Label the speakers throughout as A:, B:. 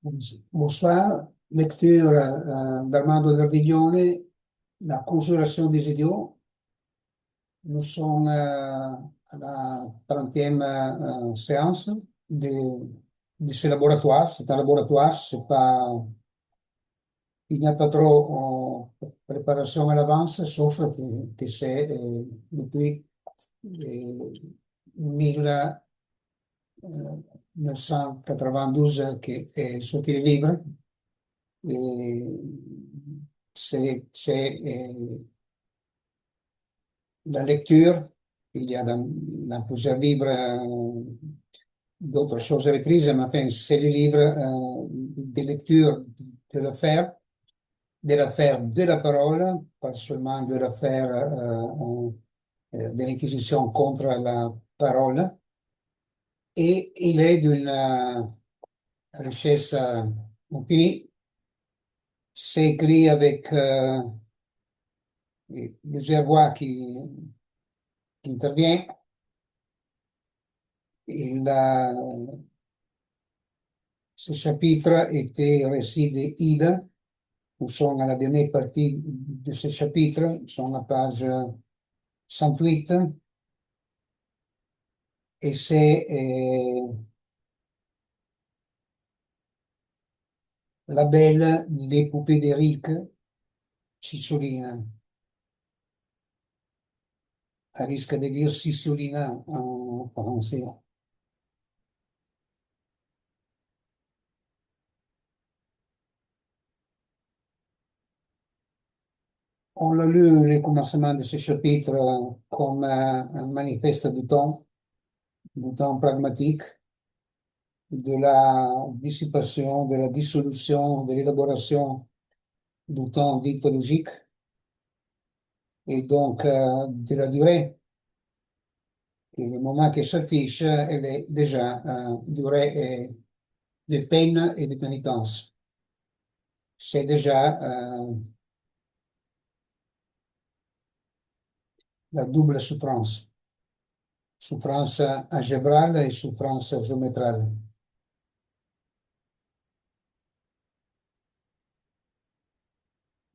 A: Bonsoir, lecture d'Armando Nervignone, La Conjuration des idiots. Nous sommes à la 30e séance de ce laboratoire. C'est un laboratoire, c'est pas, il n'y a pas trop préparation à l'avance, sauf que c'est depuis 1992 que est sorti le livre. Et c'est la lecture. Il y a dans plusieurs livres d'autres choses reprises, mais enfin, c'est le livre de lecture de l'affaire de la parole, pas seulement de l'affaire de l'Inquisition contre la parole. Et il est d'une richesse infinie. C'est écrit avec plusieurs voix qui interviennent. Ce chapitre était récit d'Ida. Nous sommes à la dernière partie de ce chapitre. Nous sommes à la page 108. Et c'est la belle l'épopée d'Éric Cicciolina. Elle risque de dire Cicciolina en français. On l'a lu le commencement de ce chapitre comme un manifeste du temps pragmatique, de la dissipation, de la dissolution, de l'élaboration du temps dictologique et donc de la durée. Et le moment qui s'affiche, elle est déjà durée de peine et de pénitence. C'est déjà la double souffrance, souffrance algébrale et souffrance géométrale.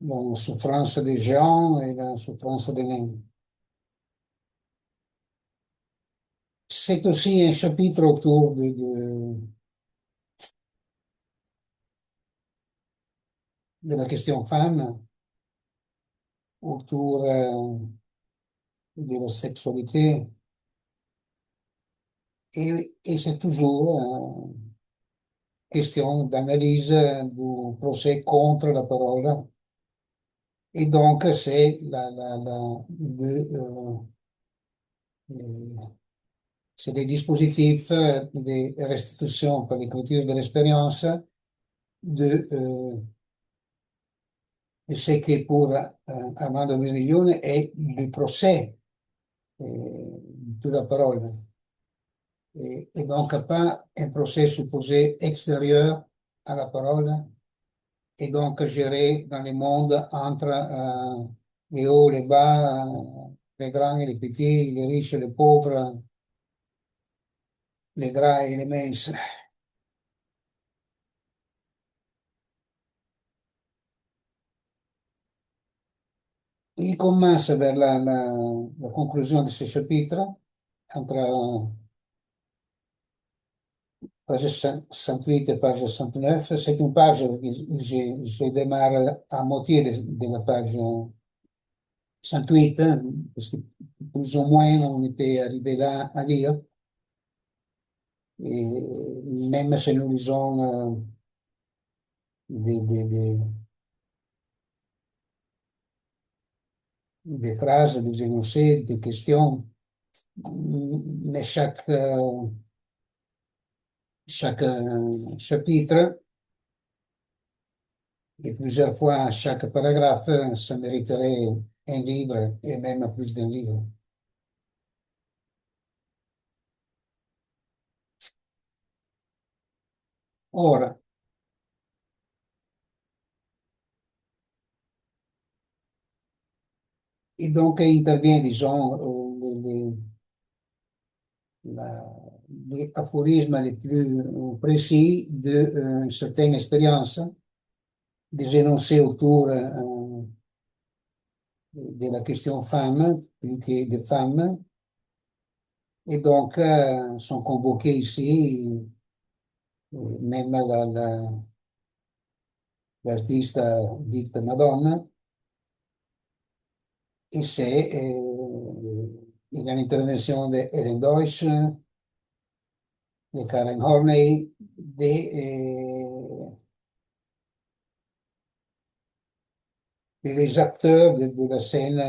A: La souffrance des géants et la souffrance des nains. C'est aussi un chapitre autour de la question femme, autour de la sexualité, et c'est toujours question d'analyse du procès contre la parole. Et donc, euh, c'est des dispositifs de restitution par l'écriture de l'expérience de ce que pour Armando Meriglione est le procès de la parole. Et donc pas un procès supposé extérieur à la parole, et donc géré dans le monde entre les hauts, les bas, les grands et les petits, les riches et les pauvres, les gras et les minces. Il commence vers la conclusion de ce chapitre, entre page 108 et page 109. C'est une page que je démarre à moitié de la page 108, hein, parce que plus ou moins on était arrivé là à lire. Et même si nous lisons des des phrases, des énoncés, des questions, mais chaque chapitre et plusieurs fois chaque paragraphe, ça mériterait un livre et même plus d'un livre. Ora, et donc intervient, disons, les aphorismes les plus précis d'une certaine expérience, des énoncés autour de la question femme, plus que des femmes, et donc sont convoqués ici, même l'artiste dite Madonna, et c'est il y a l'intervention de Ellen Deutsch, de Karen Horney, des acteurs de la scène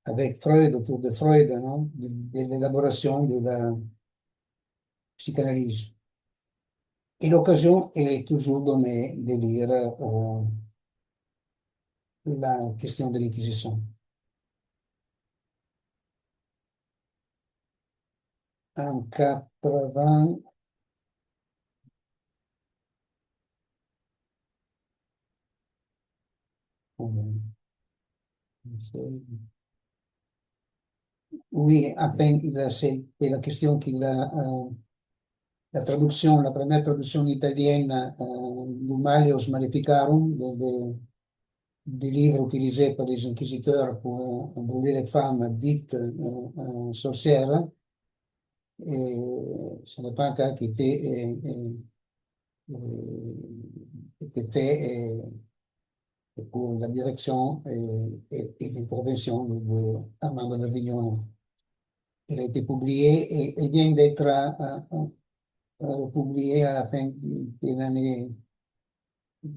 A: avec Freud, autour de Freud, non? De l'élaboration de la psychanalyse. Et l'occasion est toujours donnée de lire la question de l'Inquisition. En 80, oui, enfin, c'est la question qu'il a, la traduction, la première traduction italienne du Malleus Maleficarum, des livres utilisés par les inquisiteurs pour brûler les femmes dites sorcières, et ce n'est pas un cas qui était fait pour la direction et l'intervention de Armando Nervignone. Il a été publié et vient d'être publié à la fin de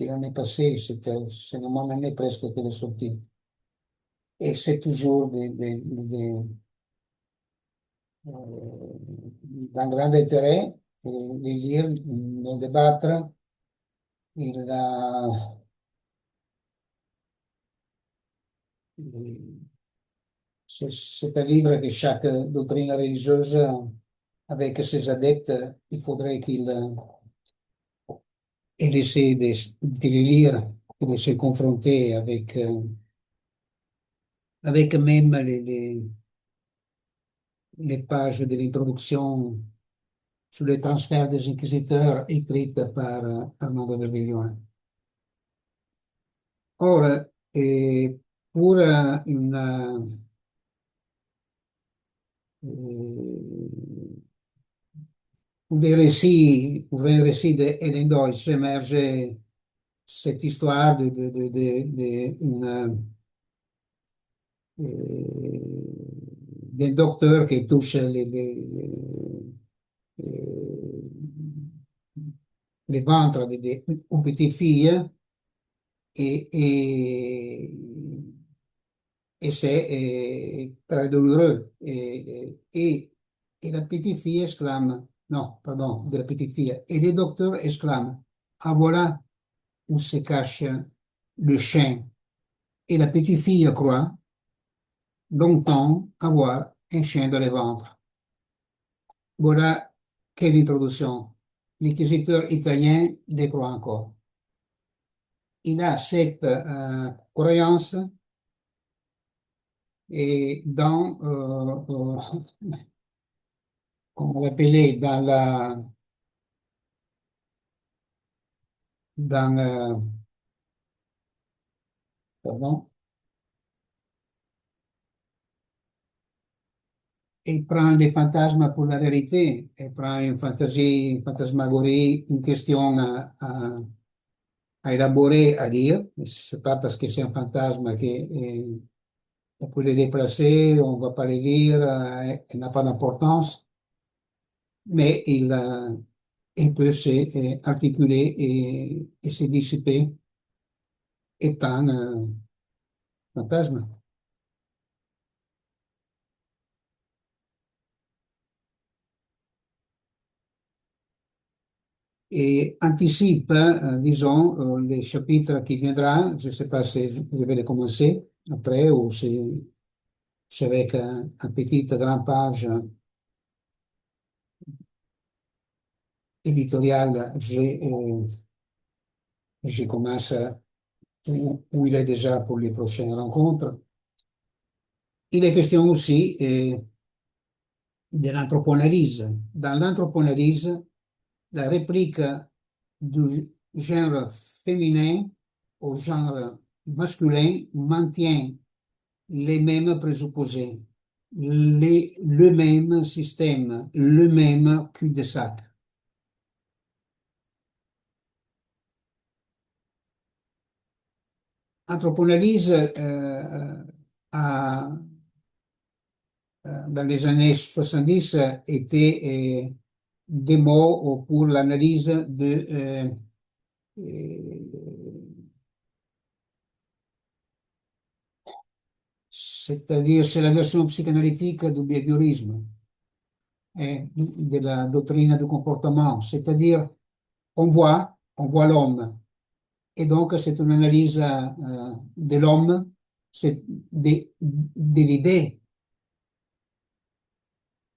A: l'année passée, c'est normalement l'année presque qu'elle est sortie. Et c'est toujours d'un grand intérêt de lire, de débattre. Il a, c'est un livre que chaque doctrine religieuse, avec ses adeptes, il faudrait qu'il essaie de les lire, de se confronter avec même les pages de l'introduction sur les transferts des inquisiteurs écrites par Armando de Villon. Ora, pour pour les récits d'Hélène Deutsch émerge cette histoire d'un docteur qui touche les ventres aux petites filles et, et, et c'est très douloureux. Et la petite fille exclame, non, pardon, de la petite fille, et le docteur exclame, ah voilà où se cache le chien. Et la petite fille croit longtemps avoir un chien dans le ventre. Voilà quelle introduction. L'inquisiteur italien le croit encore. Il a cette croyance et comment l'appelait, dans pardon, il prend les fantasmes pour la réalité, il prend une fantasie, une fantasmagorie, une question à élaborer, à lire. C'est pas parce que c'est un fantasme qu'on peut les déplacer, on ne va pas les lire, il n'a pas d'importance, mais il peut s'articuler et se dissiper étant un fantasme. Et anticipe, disons, les chapitres qui viendront. Je ne sais pas si je vais les commencer après ou si avec un petit grand page éditorial, je commence où il est déjà pour les prochaines rencontres. Il est question aussi de l'anthropanalyse. Dans l'anthropanalyse, la réplique du genre féminin au genre masculin maintient les mêmes présupposés, le même système, le même cul-de-sac. Anthropanalyse a, dans les années 70, était des mots pour l'analyse c'est-à-dire c'est la version psychanalytique du behaviorisme, de la doctrine du comportement, c'est-à-dire on voit l'homme, et donc c'est une analyse de l'homme, c'est de l'idée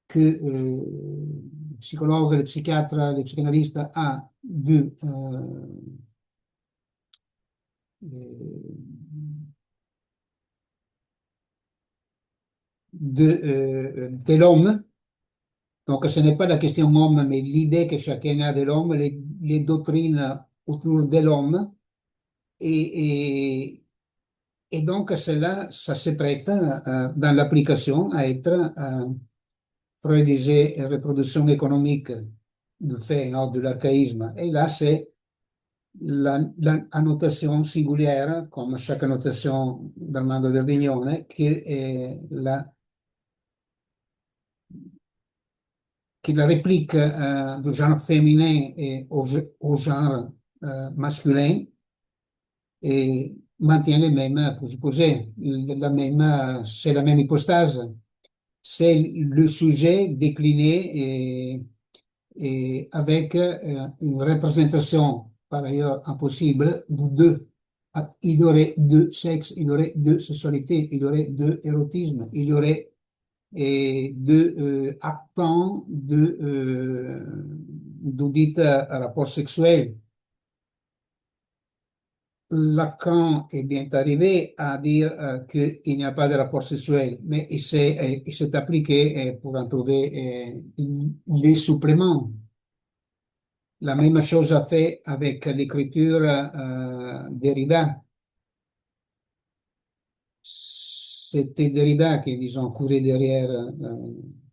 A: que le psychologue, le psychiatre, le psychanalyste a de l'homme. Donc, ce n'est pas la question homme, mais l'idée que chacun a de l'homme, les doctrines autour de l'homme. Et, et, et donc, cela, ça se prête dans l'application à être, Freud disait, reproduction économique du fait, non, de l'archaïsme. Et là, c'est l'annotation singulière, comme chaque annotation d'Armando Verdignone, qui la réplique du genre féminin au genre masculin et maintient les mêmes présupposés, c'est la même hypostase, c'est le sujet décliné et avec une représentation par ailleurs impossible de deux. Il y aurait deux sexes, il y aurait deux sexualités, il y aurait deux érotismes, il y aurait deux actants d'audit rapport sexuel. Lacan est bien arrivé à dire qu'il n'y a pas de rapport sexuel, mais il s'est appliqué pour en trouver les suppléments. La même chose a fait avec l'écriture Derrida. C'était Derrida qui, disons, courait derrière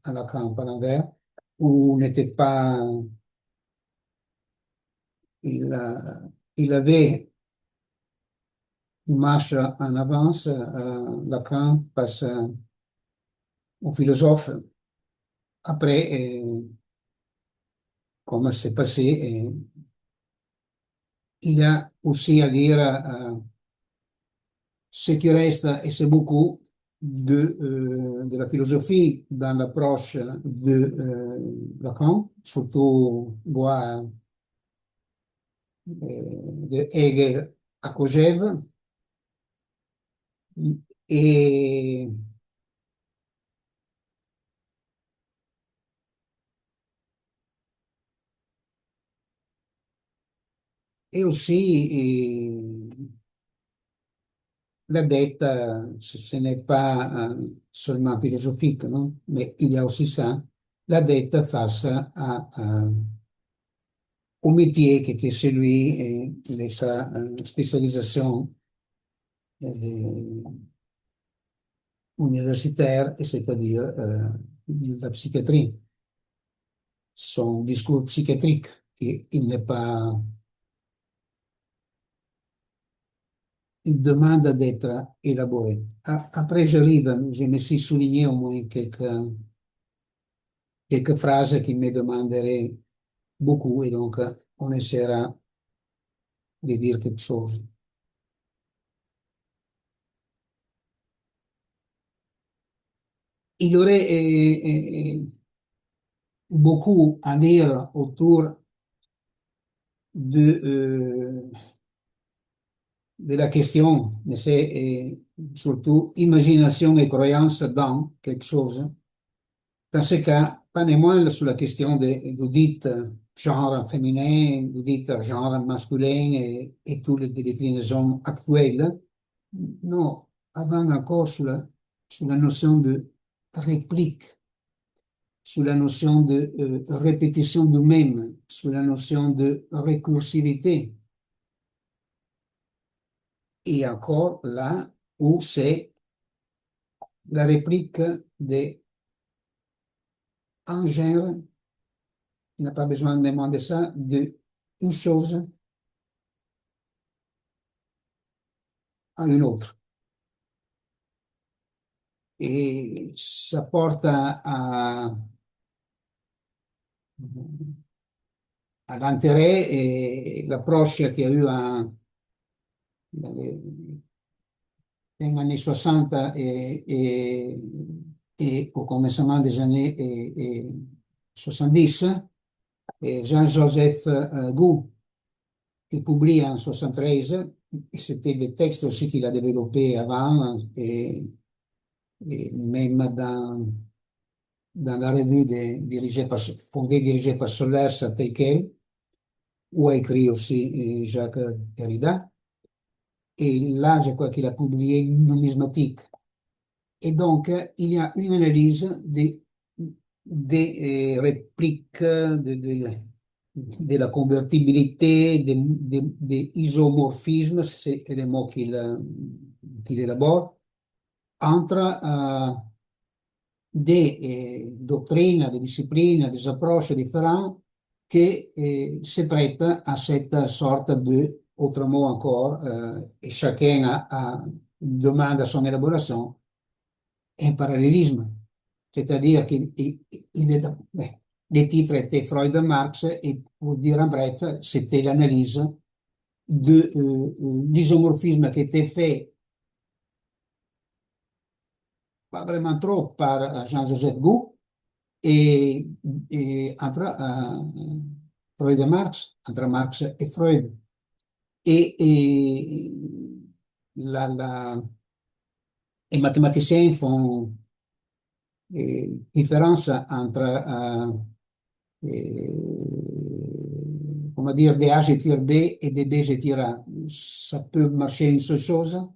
A: à Lacan par l'envers, où n'était pas, il avait une marche en avance. Lacan passe au philosophe. Après, comme c'est passé, il y a aussi à dire ce qui reste, et c'est beaucoup, de la philosophie dans l'approche Lacan, surtout voix de Hegel à Kojève, et, et aussi la dette, ce n'est pas seulement philosophique, non? Mais il y a aussi ça, la dette face au métier qui était celui de sa spécialisation universitaire, et c'est-à-dire la psychiatrie, son discours psychiatrique, qui il n'est pas, il demande d'être élaboré. Après, j'arrive, je me suis souligné au moins quelques phrases qui me demanderaient beaucoup, et donc on essaiera de dire quelque chose. Il y aurait beaucoup à dire autour de, de la question, mais c'est surtout imagination et croyance dans quelque chose. Dans ce cas, pas néanmoins sur la question de dit genre féminin, vous dites genre masculin et toutes les déclinaisons actuelles. Non, avant encore sur la notion de réplique. sur la notion de répétition du même, sur la notion de récursivité. Et encore là où c'est la réplique d'un genre, il n'a pas besoin de me demander ça, de une chose à une autre. Et ça porte à l'intérêt et l'approche qu'il y a eu negli anni 60 et au commencement des années 70, et Jean-Joseph Gou, qui publie en 73, et c'était des textes aussi qu'il a développés avant, et même dans la revue fondée dirigée par Solers à Teichel, où a écrit aussi Jacques Derrida. Et là, je crois qu'il a publié Numismatique. Et donc, il y a une analyse des répliques, de la convertibilité, des isomorphismes, c'est les mots qu'il élabore, entre des doctrines, des disciplines, des approches différentes qui se prêtent à cette sorte de, autrement encore, et chacun demande à son élaboration, un parallélisme. C'est-à-dire les titres étaient Freud et Marx, et pour dire en bref, c'était l'analyse de l'isomorphisme qui était fait pas vraiment trop par Jean-Joseph Gou et, entre Freud et Marx, entre Marx et Freud. Et les mathématiciens font différence entre comment dire, des A je B et des B je A. Ça peut marcher une seule chose,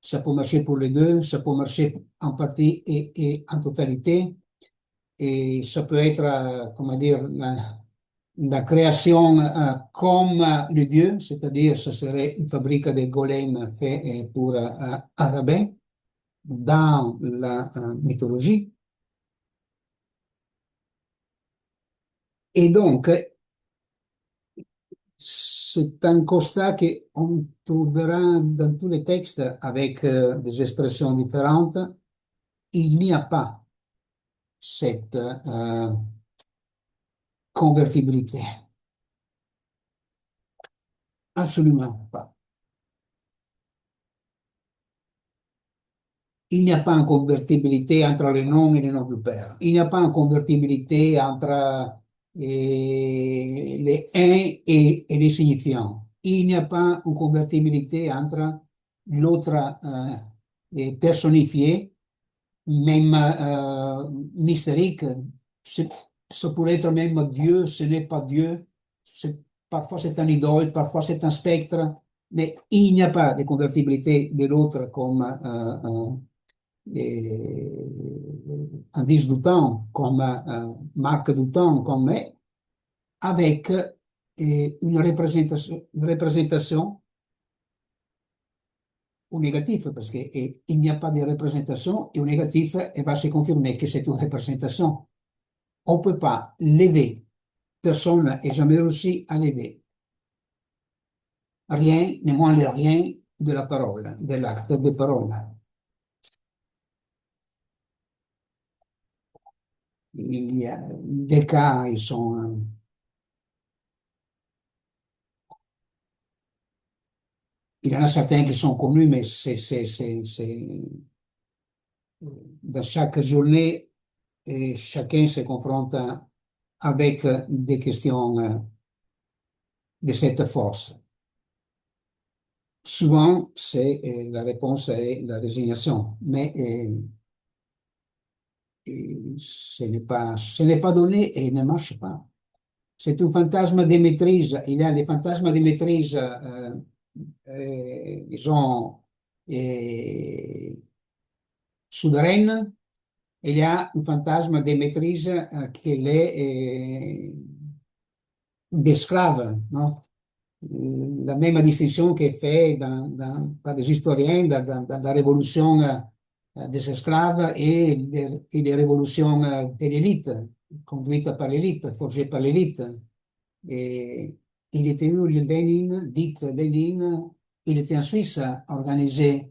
A: ça peut marcher pour les deux, ça peut marcher en partie et en totalité, et ça peut être, comment dire, la création comme le Dieu, c'est-à-dire ce serait une fabrique de golems fait pour Arabin dans la mythologie. Et donc, c'est un constat qu'on trouvera dans tous les textes avec des expressions différentes. Il n'y a pas cette convertibilité. Absolument pas. Il n'y a pas de convertibilité entre les noms et les noms du père. Il n'y a pas de convertibilité entre les uns et les signifiants. Il n'y a pas de convertibilité entre l'autre personnifié, même mystérique. C'est- Ça pourrait être même Dieu, ce n'est pas Dieu. Parfois c'est un idole, parfois c'est un spectre, mais il n'y a pas de convertibilité de l'autre comme indice du temps, comme marque du temps, comme avec une représentation ou négatif, parce qu'il n'y a pas de représentation, et au négatif, il va se confirmer que c'est une représentation. On ne peut pas lever, personne n'a jamais réussi à lever rien, ni moins le rien de la parole, de l'acte de parole. Il y a des cas, il y en a certains qui sont connus, mais dans chaque journée, chacun se confronte avec des questions de cette force. Souvent, la réponse est la résignation, mais ce n'est pas donné et ne marche pas. C'est un fantasme de maîtrise. Il y a les fantasmes de maîtrise, disons, souveraine, il y a un fantasme de maîtrise qui est d'esclave, non? La même distinction qui est faite par les historiens dans la révolution des esclaves et les révolutions de l'élite, conduite par l'élite, forgée par l'élite. Et il était eu Lénine, dit Lénine, il était en Suisse à organiser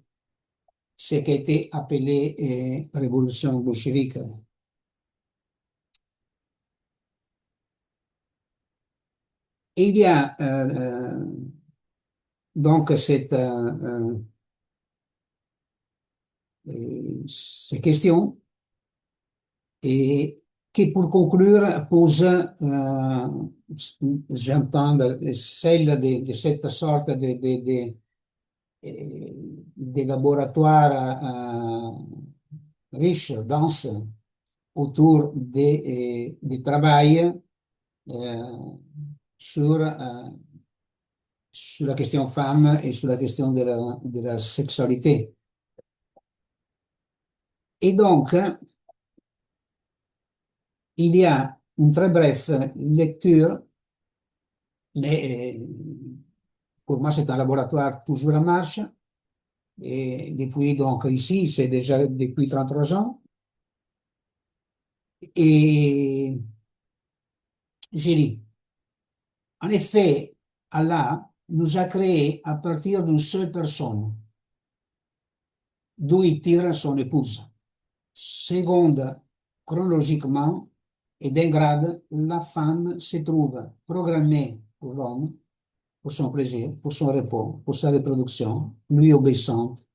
A: ce qui a été appelé révolution bolchevique. Et il y a donc ces questions et qui, pour conclure, pose, j'entends, celle de cette sorte de laboratoire riche, dense, autour du travail euh, sur, sur la question femme et sur la question de la sexualité. Et donc, il y a une très brève lecture, mais pour moi, c'est un laboratoire toujours en marche. Et depuis, donc, ici, c'est déjà depuis 33 ans. Et j'ai dit, en effet, Allah nous a créés à partir d'une seule personne, d'où il tire son épouse. Seconde, chronologiquement et d'un grade, la femme se trouve programmée pour l'homme, pour son plaisir, pour son repos, pour sa reproduction, lui obéissante,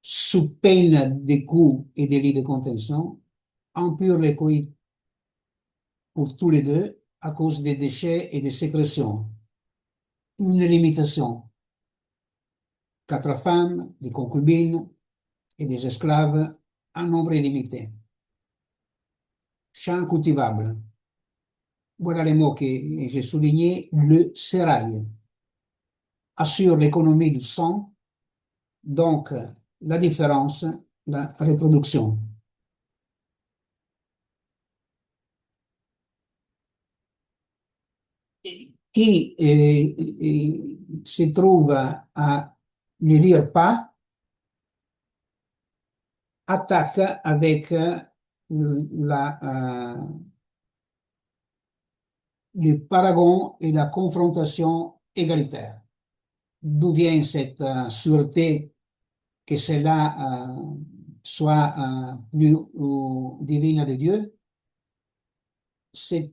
A: sous peine des coups et des lits de contention, en pur l'égoïsme pour tous les deux à cause des déchets et des sécrétions. Une limitation. 4 femmes, des concubines et des esclaves en nombre illimité. Champ cultivable. Voilà les mots que j'ai soulignés. Le sérail assure l'économie du sang, donc la différence, la reproduction. Qui se trouve à ne lire pas attaque avec le paragon et la confrontation égalitaire. D'où vient cette sûreté que cela soit plus divine de Dieu? C'est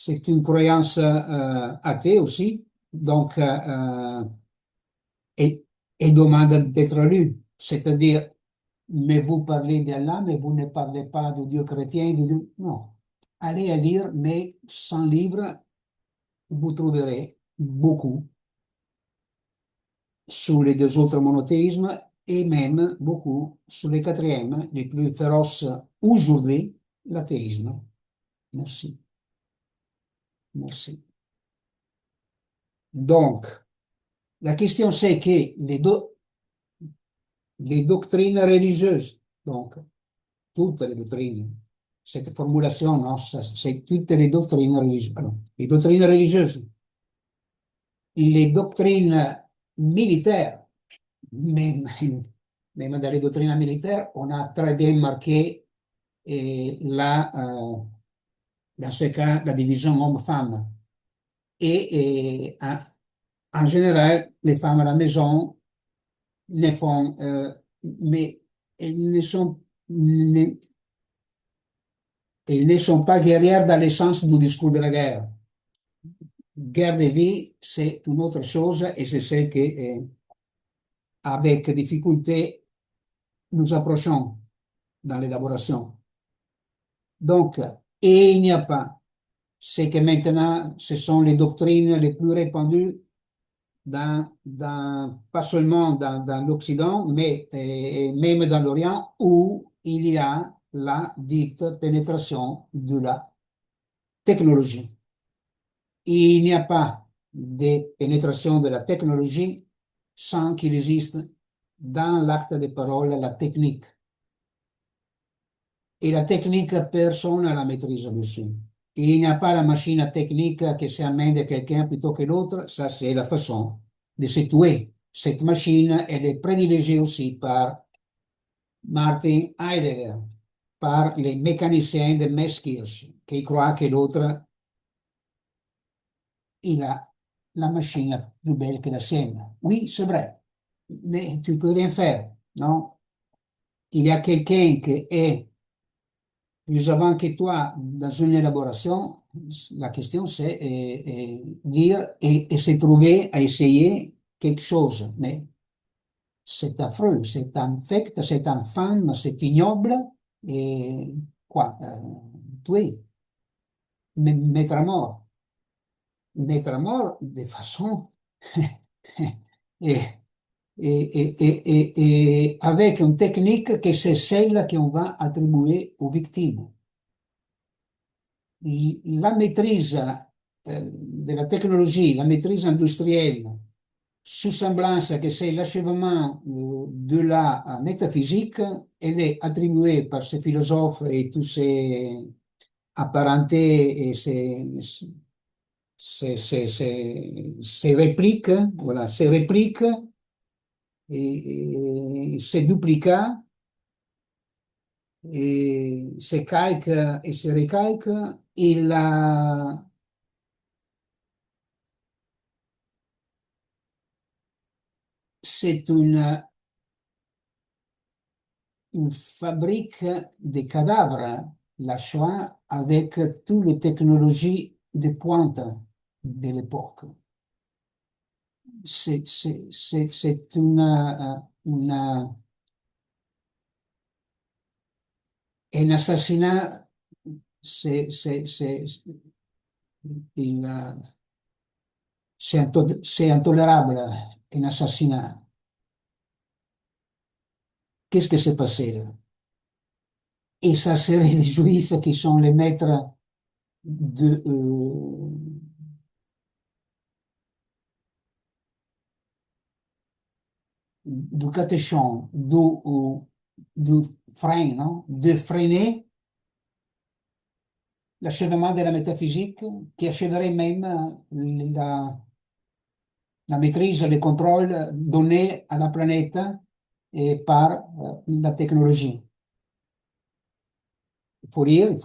A: c'est une croyance athée aussi, donc et, et demande d'être lu, c'est-à-dire, mais vous parlez d'Allah, mais vous ne parlez pas de Dieu chrétien, de Dieu... Non. Allez à lire, mais sans livre, vous trouverez beaucoup sur les deux autres monothéismes et même beaucoup sur les quatrièmes, les plus féroces aujourd'hui, l'athéisme. Merci. Merci. Donc, la question c'est que les doctrines religieuses, donc toutes les doctrines, cette formulation, non, c'est toutes les doctrines religieuses. Pardon. Les doctrines religieuses, les doctrines militaires, même, même dans les doctrines militaires, on a très bien marqué dans ce cas, la division homme-femme. Et en général, les femmes à la maison ne font, mais elles ne sont, ne- elles ne sont pas guerrières dans le sens du discours de la guerre. Guerre de vie, c'est une autre chose et c'est celle que, avec difficulté, nous approchons dans l'élaboration. Donc, et il n'y a pas. C'est que maintenant, ce sont les doctrines les plus répandues pas seulement dans l'Occident, mais même dans l'Orient, où il y a la dite pénétration de la technologie. Il n'y a pas de pénétration de la technologie sans qu'il existe dans l'acte de parole la technique. Et la technique, personne n'a la maîtrise dessus. Et il n'y a pas la machine technique qui s'amène quelqu'un plutôt que l'autre. Ça, c'est la façon de se tuer. Cette machine, elle est privilégiée aussi par Martin Heidegger, par les mécaniciens de Meskirch, qui croient que l'autre, il a la machine plus belle que la sienne. Oui, c'est vrai, mais tu peux rien faire, non? Il y a quelqu'un qui est plus avant que toi dans une élaboration. La question, c'est dire et se trouver à essayer quelque chose. Mais c'est affreux, c'est infect, c'est infâme, c'est ignoble. Et quoi? Tuer, mettre à mort. Mettre à mort de façon et, et avec une technique que c'est celle qu'on va attribuer aux victimes. La maîtrise de la technologie, la maîtrise industrielle, sous semblance que c'est l'achèvement de la métaphysique, elle est attribuée par ces philosophes et tous ces apparentés et ces répliques, voilà, ces répliques et ces duplicats et ces calques et ces recalques. Il a C'est une fabrique de cadavres, la Shoah, avec toutes les technologies de pointe de l'époque. C'est un assassinat, c'est c'est- c'est- il- c'est intolérable, un assassinat. Qu'est-ce qui s'est passé là? Et ça serait les Juifs qui sont les maîtres du catéchon, du frein, non? De freiner l'achèvement de la métaphysique qui achèverait même la maîtrise, le contrôle donné à la planète et par la technologie. Il faut lire,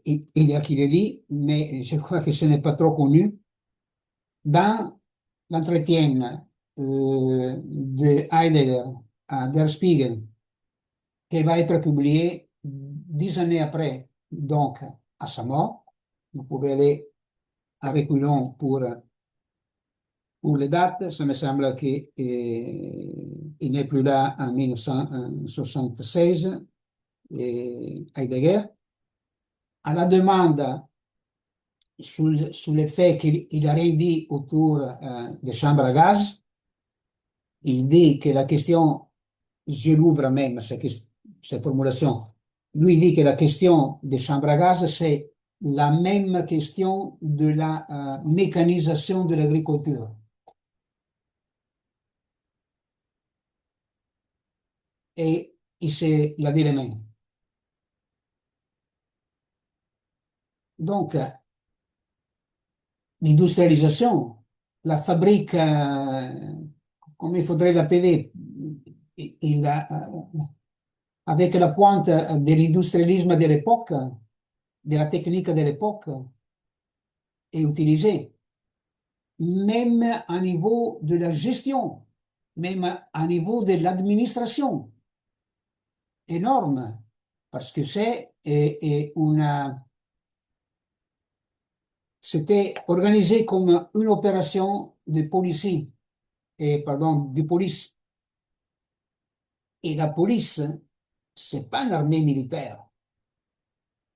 A: il y a qui le lit, mais je crois que ce n'est pas trop connu. Dans l'entretien de Heidegger à Der Spiegel, qui va être publié 10 années après, donc à sa mort. Vous pouvez aller à reculons pour les dates. Ça me semble qu'il n'est plus là en 1976, Heidegger. À la demande sur le fait qu'il a rien dit autour des chambres à gaz, il dit que la question, je l'ouvre même, cette formulation, lui dit que la question des chambres à gaz, c'est la même question de la mécanisation de l'agriculture. Et il s'est lavé les mains. Donc, l'industrialisation, la fabrique, comme il faudrait l'appeler, avec la pointe de l'industrialisme de l'époque, de la technique de l'époque, est utilisée, même à niveau de la gestion, même à niveau de l'administration, énorme, parce que c'était organisé comme une opération de police, de police. Et la police, c'est pas l'armée militaire,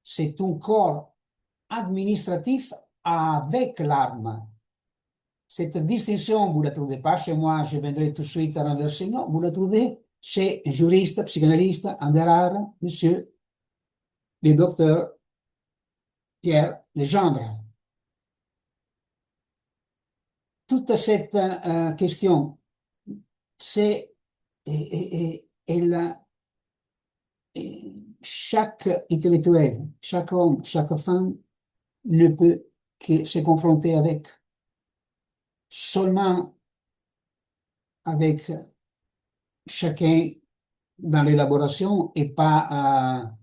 A: c'est un corps administratif avec l'arme. Cette distinction, vous ne la trouvez pas chez moi, je viendrai tout de suite à renverser. Non, vous la trouvez chez un juriste, psychanalyste, un des rares, monsieur le docteur Pierre Legendre. Toute cette question, c'est et chaque intellectuel, chaque homme, chaque femme ne peut que se confronter avec, seulement avec chacun dans l'élaboration et pas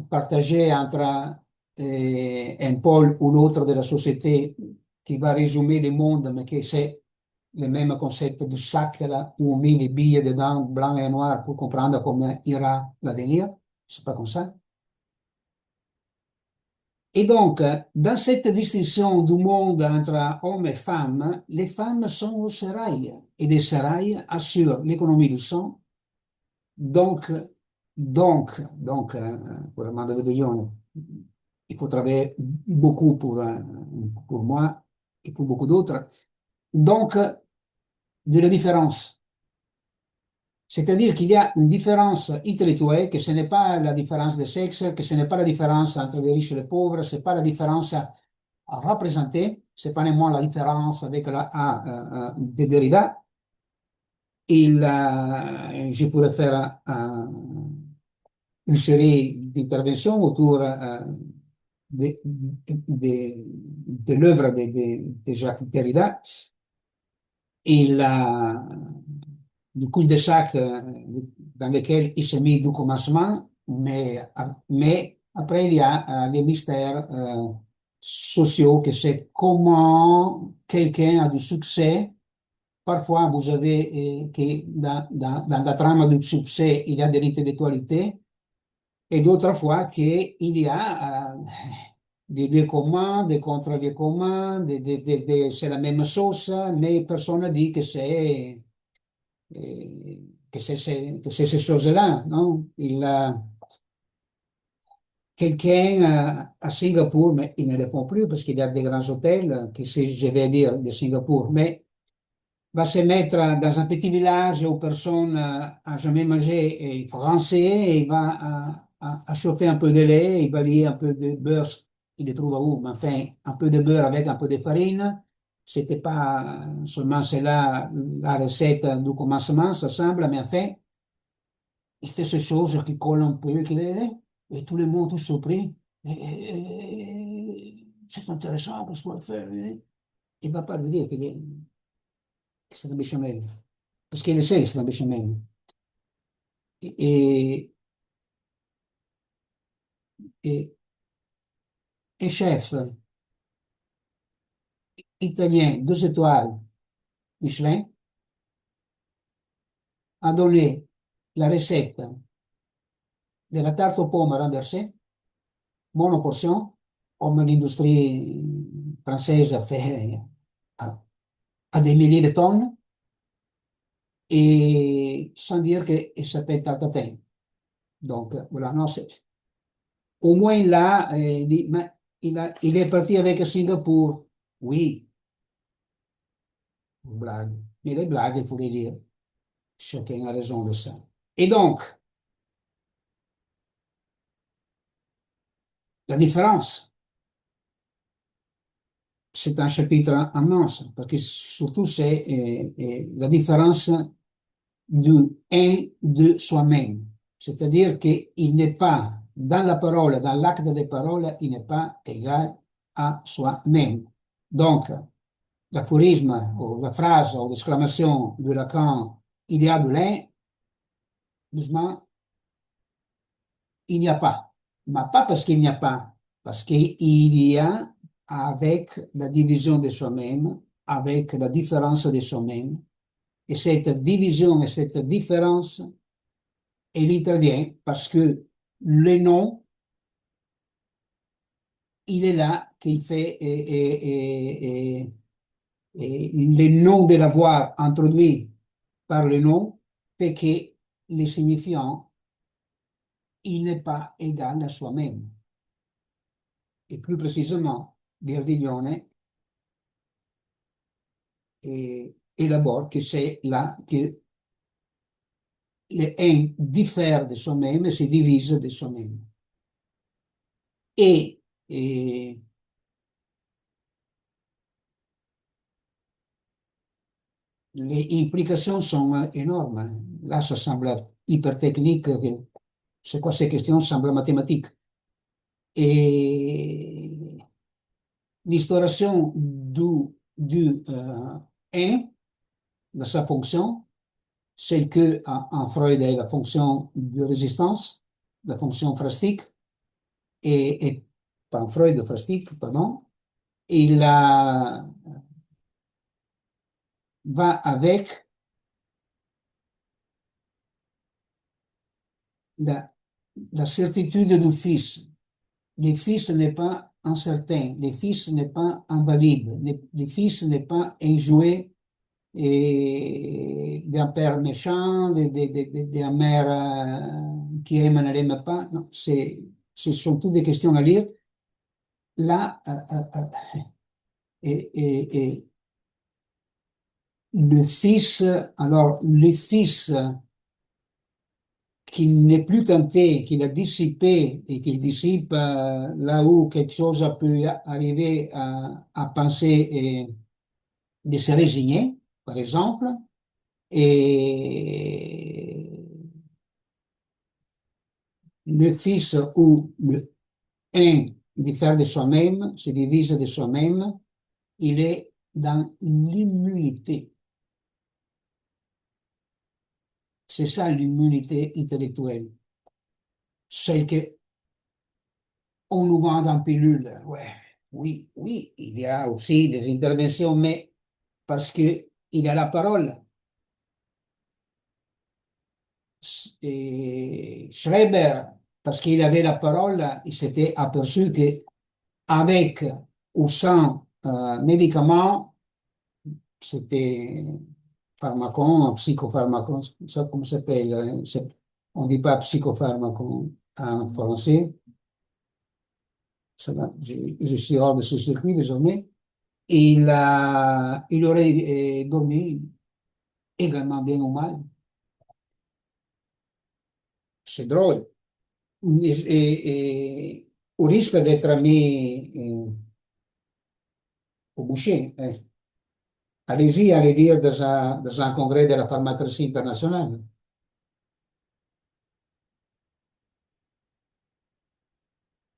A: partagé entre un pôle ou l'autre de la société qui va résumer le monde, mais que c'est le même concept du sac là, où on met les billets dedans, blanc et noir, pour comprendre comment ira l'avenir. C'est pas comme ça. Et donc, dans cette distinction du monde entre hommes et femmes, les femmes sont au sérail et les sérails assurent l'économie du sang. Donc, pour le monde de Lyon, il faut travailler beaucoup pour moi et pour beaucoup d'autres. Donc, de la différence. C'est-à-dire qu'il y a une différence intellectuelle, que ce n'est pas la différence de sexe, que ce n'est pas la différence entre les riches et les pauvres, ce n'est pas la différence à représenter, c'est pas néanmoins la différence avec la A de Derrida. Je pourrais faire une série d'interventions autour de l'œuvre de Jacques Derrida et du cul-de-sac dans lequel il s'est mis du commencement, mais après il y a les mystères sociaux, que c'est comment quelqu'un a du succès. Parfois, vous avez que dans la trame du succès, il y a de l'intellectualité, et d'autres fois qu'il y a des lieux communs, des contre-lieux communs, c'est la même chose, mais personne ne dit que c'est ces choses-là, non? Quelqu'un à Singapour, mais ils ne le font plus parce qu'il y a des grands hôtels, qui c'est, je vais dire, de Singapour, mais va se mettre dans un petit village où personne n'a jamais mangé français et il va à chauffer un peu de lait, il va lier un peu de beurre, il le trouve où, mais enfin, un peu de beurre avec un peu de farine. C'était pas seulement c'est là la recette du commencement, ça semble, mais enfin, il fait ces choses qui collent un peu, et tout le monde tout surpris. C'est intéressant parce qu'on fait. Il ne va pas lui dire que c'est un béchamel. Parce qu'il le sait que c'est un béchamel. Et, et un chef italien 2 étoiles Michelin a donné la recette de la tarte aux pommes renversée, monoportion, comme l'industrie française a fait à des milliers de tonnes, et sans dire qu'il s'appelle tartatin. Donc, voilà, non, au moins là, il est parti avec Singapour. Oui, blague. Mais les blagues, il faut les dire. Chacun a raison de ça. Et donc, la différence, c'est un chapitre immense, parce que surtout, c'est la différence du un de soi-même. C'est-à-dire qu'il n'est pas, dans la parole, dans l'acte de parole, il n'est pas égal à soi-même. Donc, l'aphorisme, ou la phrase, ou l'exclamation de Lacan, il y a de l'un, doucement, il n'y a pas. Mais pas parce qu'il n'y a pas, parce qu'il y a avec la division de soi-même, avec la différence de soi-même. Et cette division et cette différence, elle intervient parce que le nom, il est là, qu'il fait, et le nom de l'avoir introduit par le nom fait que le signifiant, il n'est pas égal à soi-même. Et plus précisément, Verdiglione élabore que c'est là que le un diffère de soi-même et se divise de soi-même. Et, et, les implications sont énormes. Là, ça semble hyper technique. C'est quoi ces questions? Semblent mathématiques. Et l'instauration du 1 de sa fonction, celle que en Freud est la fonction de résistance, la fonction phrastique, et pas en Freud, phrastique, pardon, il va avec la, la certitude du fils. Le fils n'est pas incertain, le fils n'est pas invalide, le fils n'est pas un jouet d'un père méchant, d'un mère qui aime, ne l'aime pas. Non, ce sont toutes des questions à lire. Là, et le fils, alors le fils qui n'est plus tenté, qu'il a dissipé et qu'il dissipe là où quelque chose a pu arriver à penser et de se résigner, par exemple, et le fils ou le un de faire de soi-même, se divise de soi-même, il est dans l'immunité. C'est ça l'immunité intellectuelle. Celle que on nous vend en pilule. Ouais, oui, oui, il y a aussi des interventions, mais parce que il a la parole. Et Schreber, parce qu'il avait la parole, il s'était aperçu que avec ou sans médicaments, c'était pharmacon, psychopharmacon, ça comment ça s'appelle? On dit pas psychopharmacon en français. Ça va, je suis hors de ce circuit désormais. Il aurait dormi également bien ou mal. C'est drôle. Au risque d'être mis au boucher. Allez-y, allez dire dans un congrès de la pharmacopée internationale.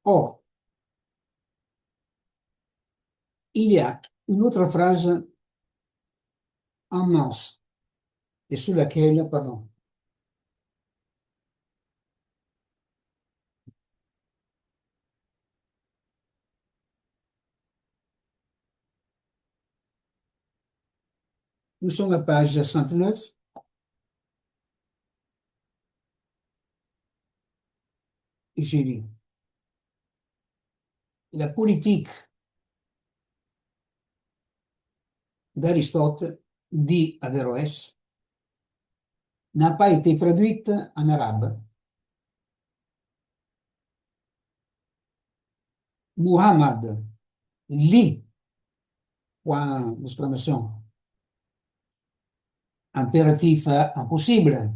A: Or, il y a une autre phrase immense et sur laquelle, pardon, nous sommes à la page 69 et j'ai lu. La politique d'Aristote, dit Averroès, n'a pas été traduite en arabe. Muhammad lit, point d'exclamation, impératif impossible,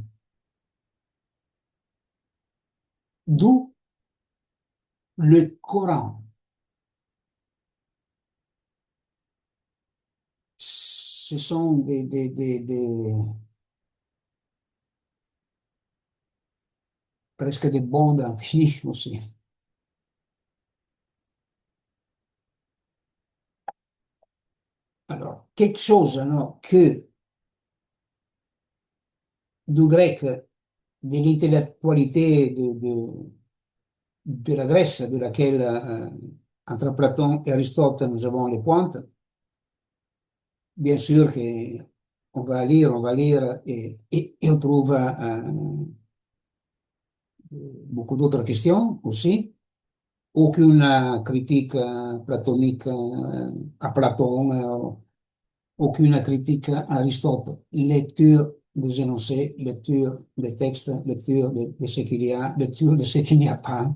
A: d'où le Coran. Ce sont presque des bandes infinies aussi. Alors, quelque chose alors, que du grec, de l'intellectualité de la Grèce, de laquelle, entre Platon et Aristote, nous avons les pointes, bien sûr on va lire et on trouve beaucoup d'autres questions aussi. Aucune critique platonique à Platon, aucune critique à Aristote. Lecture des énoncés, lecture des textes, lecture de ce qu'il y a, lecture de ce qu'il n'y a pas,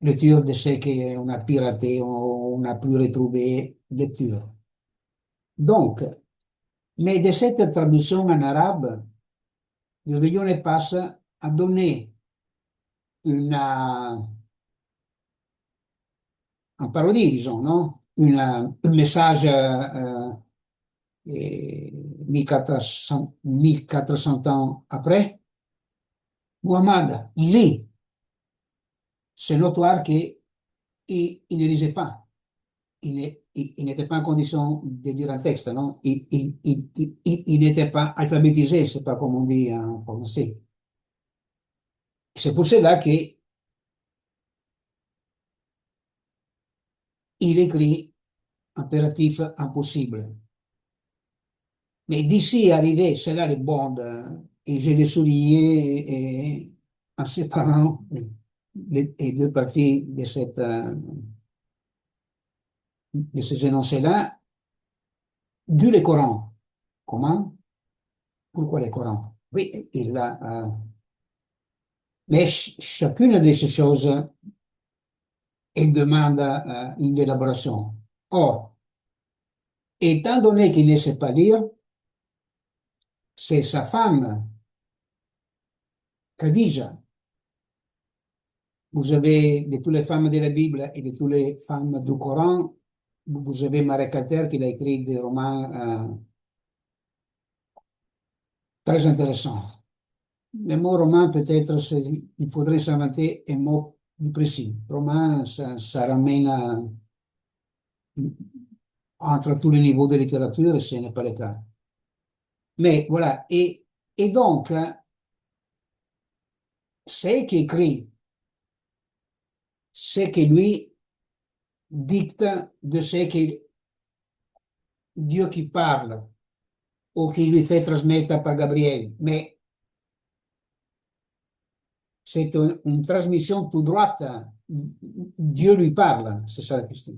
A: lecture de ce qu'on a piraté, on n'a plus retrouvé, lecture. Donc, mais de cette traduction en arabe, Virgilione passe à donner une parodie, disons, non? Un message Et 1400 ans après, Muhammad lit. C'est notoire qu'il il ne lisait pas. Il n'était pas en condition de lire un texte, non? Il n'était pas alphabétisé, c'est pas comme on dit en français. C'est pour cela qu'il écrit impératif impossible. Mais d'ici arriver, c'est là le bond, et je l'ai souligné en séparant les deux parties de ces énoncés-là, du le Coran. Comment? Pourquoi le Coran? Oui, mais chacune de ces choses, elle demande une élaboration. Or, étant donné qu'il ne sait pas lire, c'est sa femme, Khadija. Vous avez de toutes les femmes de la Bible et de toutes les femmes du Coran, vous avez Marie Calter qui a écrit des romans très intéressants. Le mot roman, peut-être, il faudrait s'inventer un mot plus précis. Roman, ça ramène entre tous les niveaux de littérature, ce n'est pas le cas. Mais voilà, et donc, c'est qui écrit, c'est qui lui dicte de ce que Dieu qui parle ou qui lui fait transmettre par Gabriel. Mais c'est une transmission tout droite. Dieu lui parle, c'est ça la question.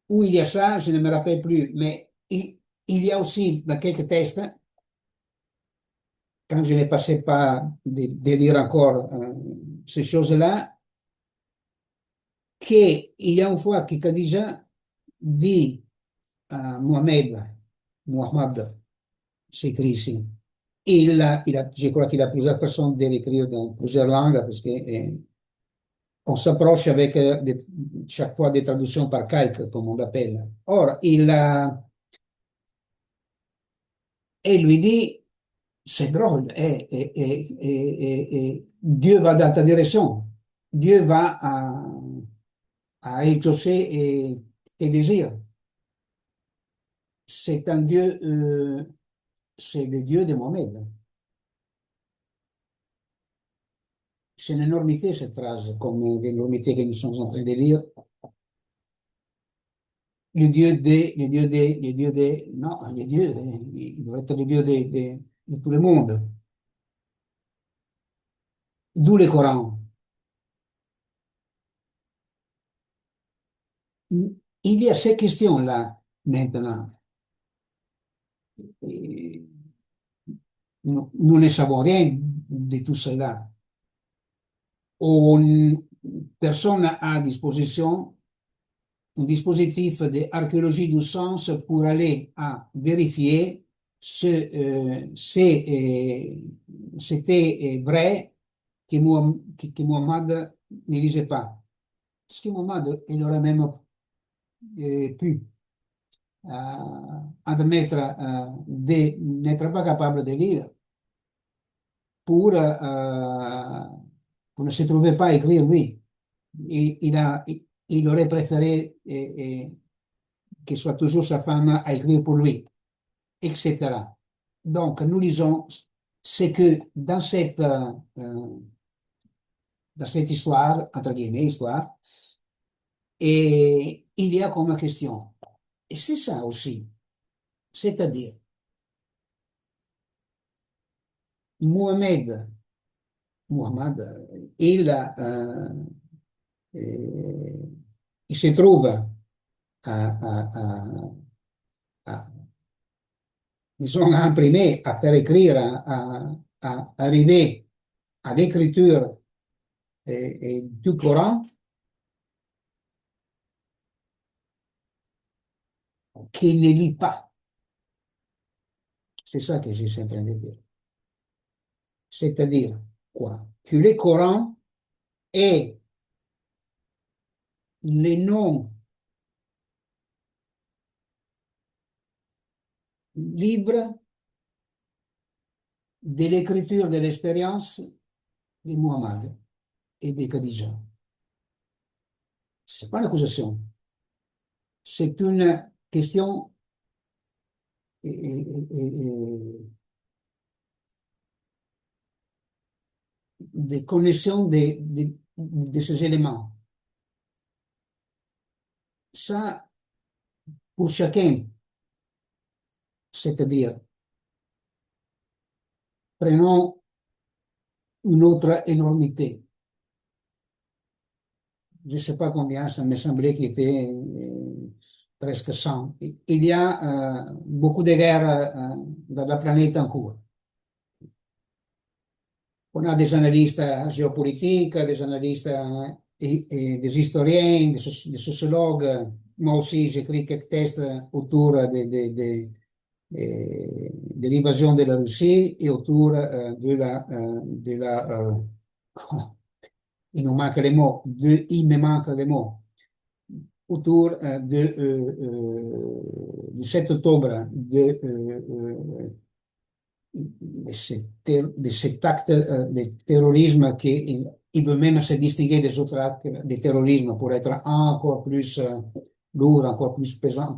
A: Où il y a ça, je ne me rappelle plus, mais il y a aussi dans quelques textes, quand je ne passais pas de lire encore ces choses-là, qu'il y a une fois que Khadija dit à Mohamed, c'est écrit ici, je crois qu'il a plusieurs façons de l'écrire dans plusieurs langues, parce que on s'approche avec chaque fois des traductions par calque, comme on l'appelle. Or, il lui dit, c'est drôle, Dieu va dans ta direction. Dieu va à exaucer tes désirs. C'est un Dieu, c'est le Dieu de Mohamed. C'est une énormité cette phrase, comme l'énormité que nous sommes en train de lire. Non, le Dieu, il doit être le Dieu de tout le monde. D'où le Coran. Il y a ces questions-là maintenant. Et nous ne savons rien de tout cela. Personne n'a à disposition un dispositif d'archéologie du sens pour aller à vérifier c'était vrai que Muhammad ne lisait pas. Parce que Muhammad, il aurait même pu admettre de n'être pas capable de lire pour, pour ne se trouver pas à écrire lui. Il aurait préféré que soit toujours sa femme à écrire pour lui, etc. Donc, nous lisons c'est que dans cette histoire, entre guillemets, histoire, et il y a comme question. Et c'est ça aussi. C'est-à-dire, Mohamed, Muhammad, euh, il se trouve à, disons, à imprimer, à faire écrire, à arriver à l'écriture du Coran qu'il ne lit pas. C'est ça que je suis en train de dire. C'est-à-dire quoi? Que le Coran est les noms libre de l'écriture de l'expérience de Muhammad et de Khadija. C'est pas une accusation, c'est une question de connaissance de ces éléments. Ça, pour chacun, c'est-à-dire, prenons une autre énormité. Je ne sais pas combien, ça me semblait qu'il était presque 100. Il y a beaucoup de guerres dans la planète en cours. On a des analystes géopolitiques, des analystes et des historiens, des sociologues. Moi aussi, j'écris quelques textes autour de l'invasion de la Russie et autour il nous manque les mots, il me manque les mots, autour du 7 octobre de cet acte de terrorisme qui il veut même se distinguer des autres actes de terrorisme pour être encore plus lourd, encore plus pesant,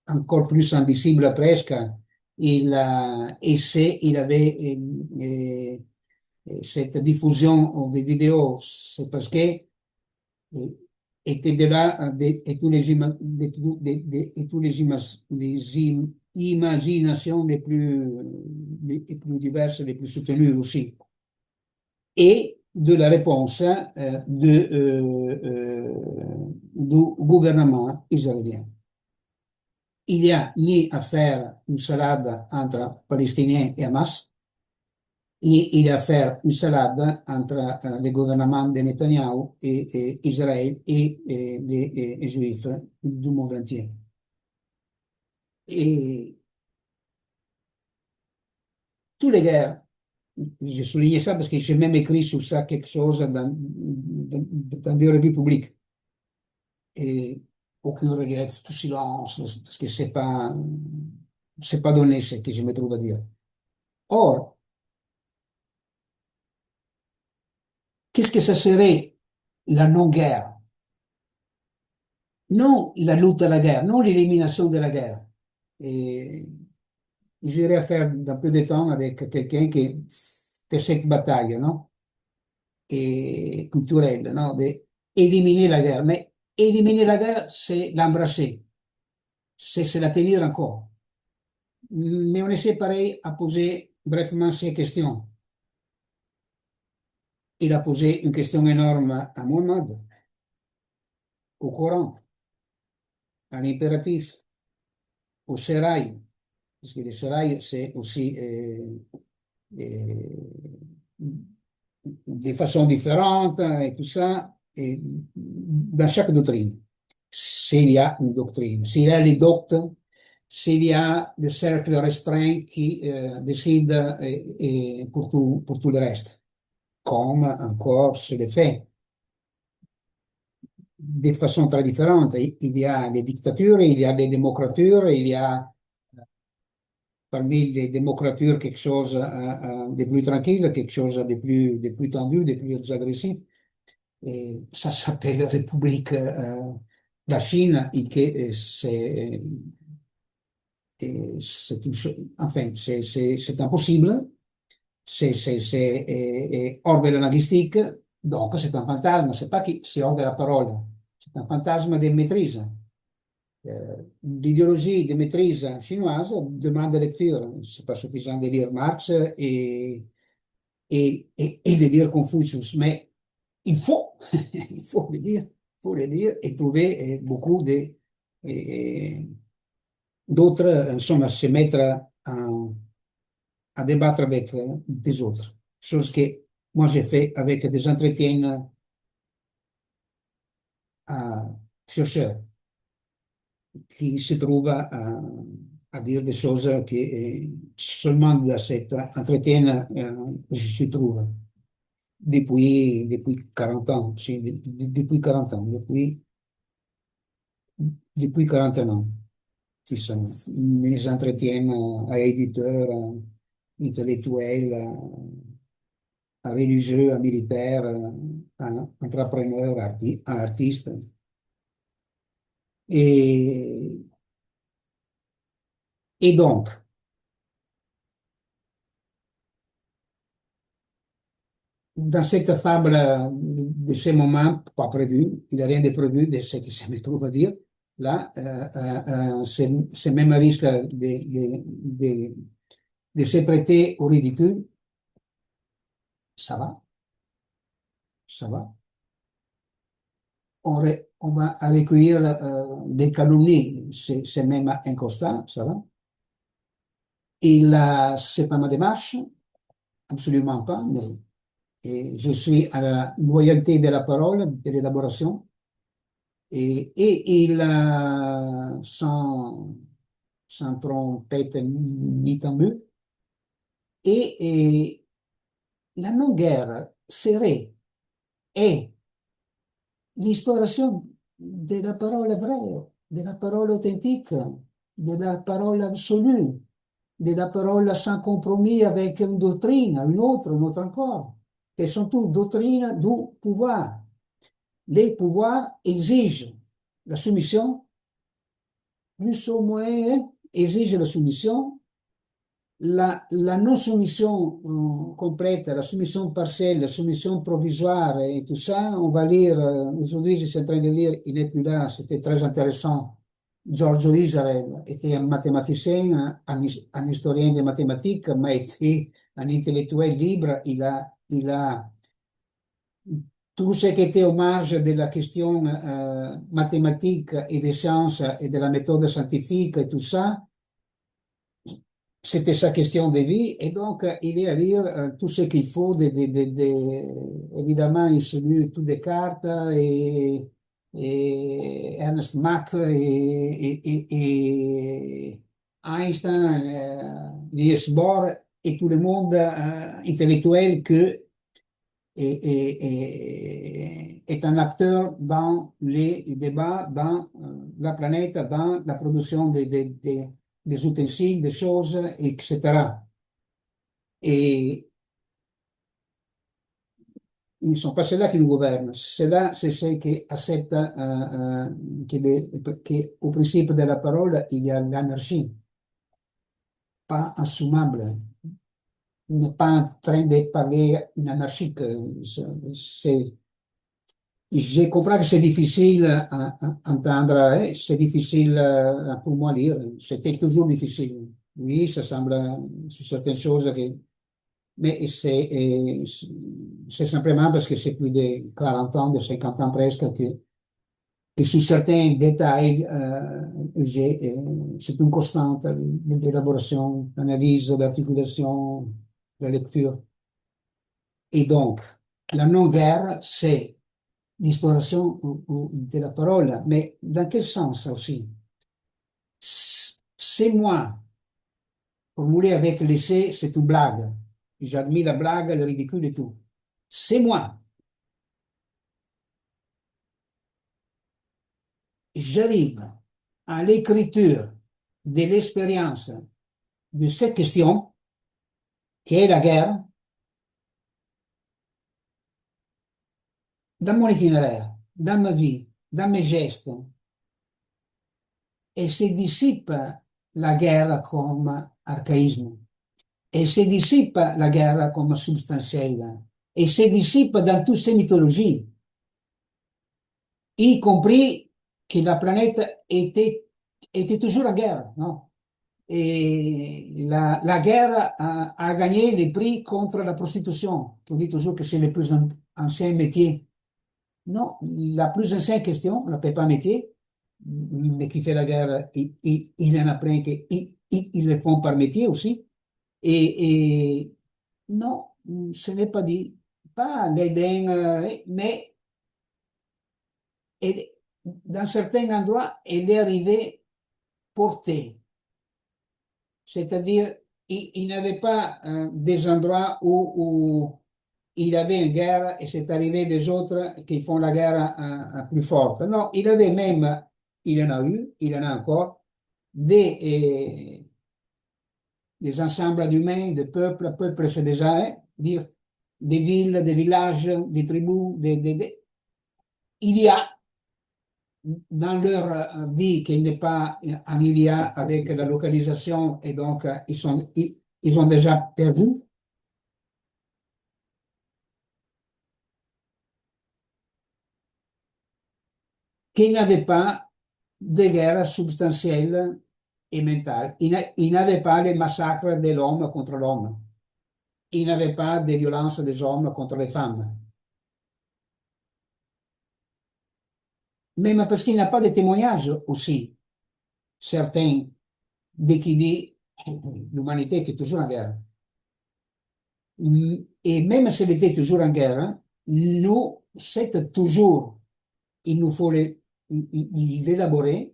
A: encore plus indicible presque. Et c'est, il avait cette diffusion des vidéos, c'est parce que était de là et tous les, et tous imaginations les plus diverses, les plus soutenues aussi. Et de la réponse du gouvernement israélien. Il y a ni à faire une salade entre Palestiniens et Hamas, ni il y a à faire une salade entre le gouvernement de Netanyahou et Israël et les Juifs du monde entier. Et tous les guerres, j'ai souligné ça parce que j'ai même écrit sur ça quelque chose dans des revues publiques. Et aucun relief, tout silence, parce que c'est pas donné ce que je me trouve à dire. Or, qu'est-ce que ça serait la non-guerre? Non la lutte à la guerre, non l'élimination de la guerre. Et j'irai faire d'un peu de temps avec quelqu'un qui fait cette bataille, non? Et culturelle, non? D'éliminer la guerre. Mais éliminer la guerre, c'est l'embrasser, c'est la tenir encore. Mais on essaie pareil à poser brièvement ces questions. Il a posé une question énorme à Mohamed, au Coran, à l'impératif, au sérail, parce que le sérail, c'est aussi de façon différente et tout ça, et dans chaque doctrine. S'il y a une doctrine, s'il y a les doctes, s'il y a le cercle restreint qui décide pour tout le reste, comme encore se le fait de façon très différente. Il y a les dictatures, il y a les démocratures, il y a parmi les démocratures quelque chose de plus tranquille, quelque chose de plus tendu, de plus agressif. Et ça s'appelle République la Chine et que c'est enfin, c'est impossible, c'est hors de la linguistique, donc c'est un fantasme, c'est pas qui c'est hors de la parole, c'est un fantasme de maîtrise. L'idéologie de maîtrise chinoise demande lecture. C'est pas suffisant de lire Marx et de lire Confucius, mais il faut, il faut le lire et trouver beaucoup d'autres, insomma, se mettre à débattre avec des autres. Chose que moi j'ai fait avec des entretiens à chercheurs qui se trouvent à dire des choses que seulement dans cet entretien je trouve depuis 40 ans, sì, depuis 40 ans, depuis 41 ans. mes entretiens à éditeurs, intellectuels, à religieux, à militaires, à entrepreneurs, à artistes. Et, et donc, dans cette fable de ce moment, pas prévu, il n'y a rien de prévu de ce que je me trouve à dire, là, c'est même un risque de se prêter au ridicule, ça va, ça va. On va recueillir des calomnies, c'est même un constat, ça va. C'est pas ma démarche, absolument pas, mais je suis à la loyauté de la parole, de l'élaboration, et sans trompette ni tambour, et la non-guerre serait, est l'instauration de la parole vraie, de la parole authentique, de la parole absolue, de la parole sans compromis avec une doctrine, une autre encore, qui sont toutes doctrines du pouvoir. Les pouvoirs exigent la soumission, plus ou moins exigent la soumission, la non-soumission complète, la soumission partielle, la soumission provisoire et tout ça, on va lire, aujourd'hui je suis en train de lire, il n'est plus là, c'était très intéressant. Giorgio Israel était un mathématicien, un historien des mathématiques, mais était un intellectuel libre. Il a tout ce qui était au marge de la question mathématique et des sciences et de la méthode scientifique et tout ça, c'était sa question de vie, et donc il est à lire tout ce qu'il faut. Évidemment, il se lit tout Descartes et Ernst Mach et Einstein, Niels Bohr et tout le monde intellectuel que est un acteur dans les débats, dans la planète, dans la production des ustensiles, des choses, etc. Et ils ne sont pas ceux-là qui nous gouvernent. Ceux-là, c'est ceux qui acceptent qu'au principe de la parole, il y a l'anarchie, pas assumable. On n'est pas en train de parler une anarchique. C'est Je comprends que c'est difficile à entendre, c'est difficile pour moi à lire. C'était toujours difficile. Oui, ça semble sur certaines choses, mais c'est simplement parce que c'est plus de 40 ans, de 50 ans presque, que sur certains détails, c'est une constante, l'élaboration, l'analyse, l'articulation, la lecture. Et donc, la non-guerre, c'est l'instauration de la parole, mais dans quel sens aussi? C'est moi, formulé avec l'essai, c'est une blague. J'admets la blague, le ridicule et tout. C'est moi. J'arrive à l'écriture de l'expérience de cette question, qui est la guerre, dans mon itinéraire, dans ma vie, dans mes gestes, et se dissipe la guerre comme archaïsme. Et se dissipe la guerre comme substantielle, et se dissipe dans toutes ces mythologies, y compris que la planète était toujours en guerre, non? Et la guerre a gagné les prix contre la prostitution. On dit toujours que c'est le plus ancien métier. Non, la plus ancienne question, on l'appelle pas métier, mais qui fait la guerre, il y en a plein qui ils le font par métier aussi. Et non, ce n'est pas dit. Pas l'Éden, mais dans certains endroits, elle est arrivée portée. C'est-à-dire, il n'avait pas des endroits où il avait une guerre et c'est arrivé des autres qui font la guerre plus forte. Non, il avait même, il en a eu, il en a encore, des, des ensembles d'humains, de peuples, peuple c'est déjà dire des villes, des villages, des tribus, il y a dans leur vie qui n'est pas en lien avec la localisation et donc ils ont déjà perdu, qu'il n'y avait pas de guerre substantielle et mentale. Il n'y avait pas les massacres de l'homme contre l'homme. Il n'y avait pas de violence des hommes contre les femmes. Même parce qu'il n'y a pas de témoignages aussi, certains, de qui dit l'humanité était toujours en guerre. Et même si elle était toujours en guerre, nous, c'est toujours, il nous faut l'élaborer,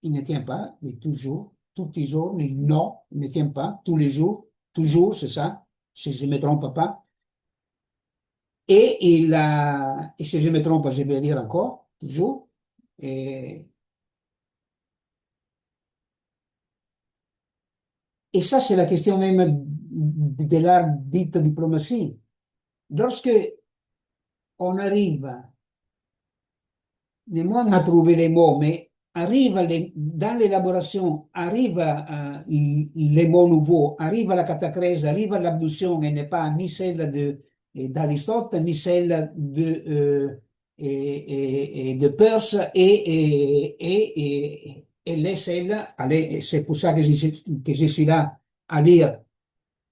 A: il ne tient pas, mais toujours, tous les jours, mais non, il ne tient pas, tous les jours, toujours, c'est ça, si je ne me trompe pas. Et si je me trompe, je vais lire encore, toujours. Et, et ça, c'est la question même de l'art dite diplomatie. Lorsque on arrive moins à trouver les mots, mais dans l'élaboration, arrive les mots nouveaux, arrive la catacrèse, arrive l'abduction, et n'est pas ni celle d'Aristote, ni celle de Peirce, elle est celle, allez, c'est pour ça que je suis là à lire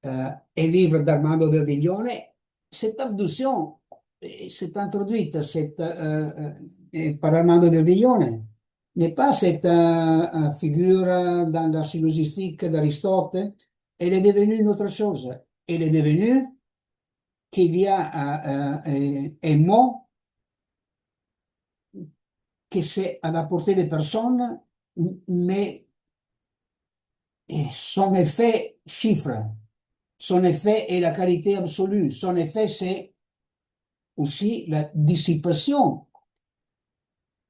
A: un livre d'Armando Verdiglione. Cette abduction s'est introduite par Armando Verdiglione, n'est pas cette figure dans la syllogistique d'Aristote, elle est devenue une autre chose. Elle est devenue qu'il y a un mot que c'est à la portée des personnes, mais son effet chiffre, son effet est la qualité absolue, son effet c'est aussi la dissipation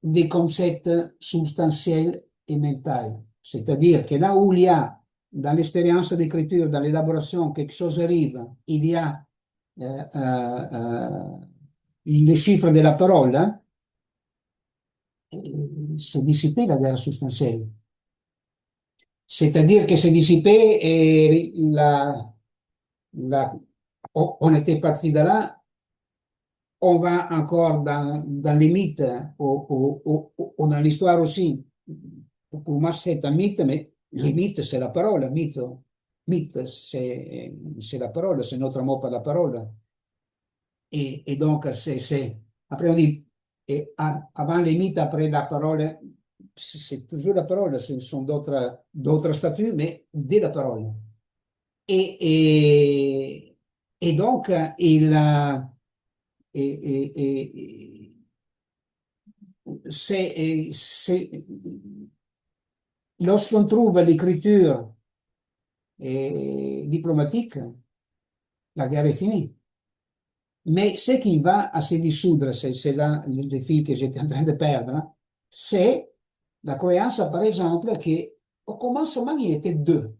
A: des concepts substantiels et mentaux. C'est-à-dire que là où il y a, dans l'expérience d'écriture, dans l'élaboration, quelque chose arrive, il y a les chiffres de la parole, hein, c'est dissipé la guerre substantielle. C'est-à-dire que c'est dissipé et la, on était parti de là, on va encore dans les mythes ou dans l'histoire aussi. Pour moi, c'est un mythe, mais le mythe, c'est la parole. Mythe, c'est la parole, c'est notre mot pour la parole. Et donc, après on dit, avant les mythes, après la parole, c'est toujours la parole, ce sont d'autres statuts, mais de la parole. Et, et, et donc, et, et- lorsqu'on trouve l'écriture diplomatique, la guerre est finie. Mais ce qui va à se dissoudre, c'est là le fil que j'étais en train de perdre, hein, c'est la croyance, par exemple, qu'au commencement, il y était deux.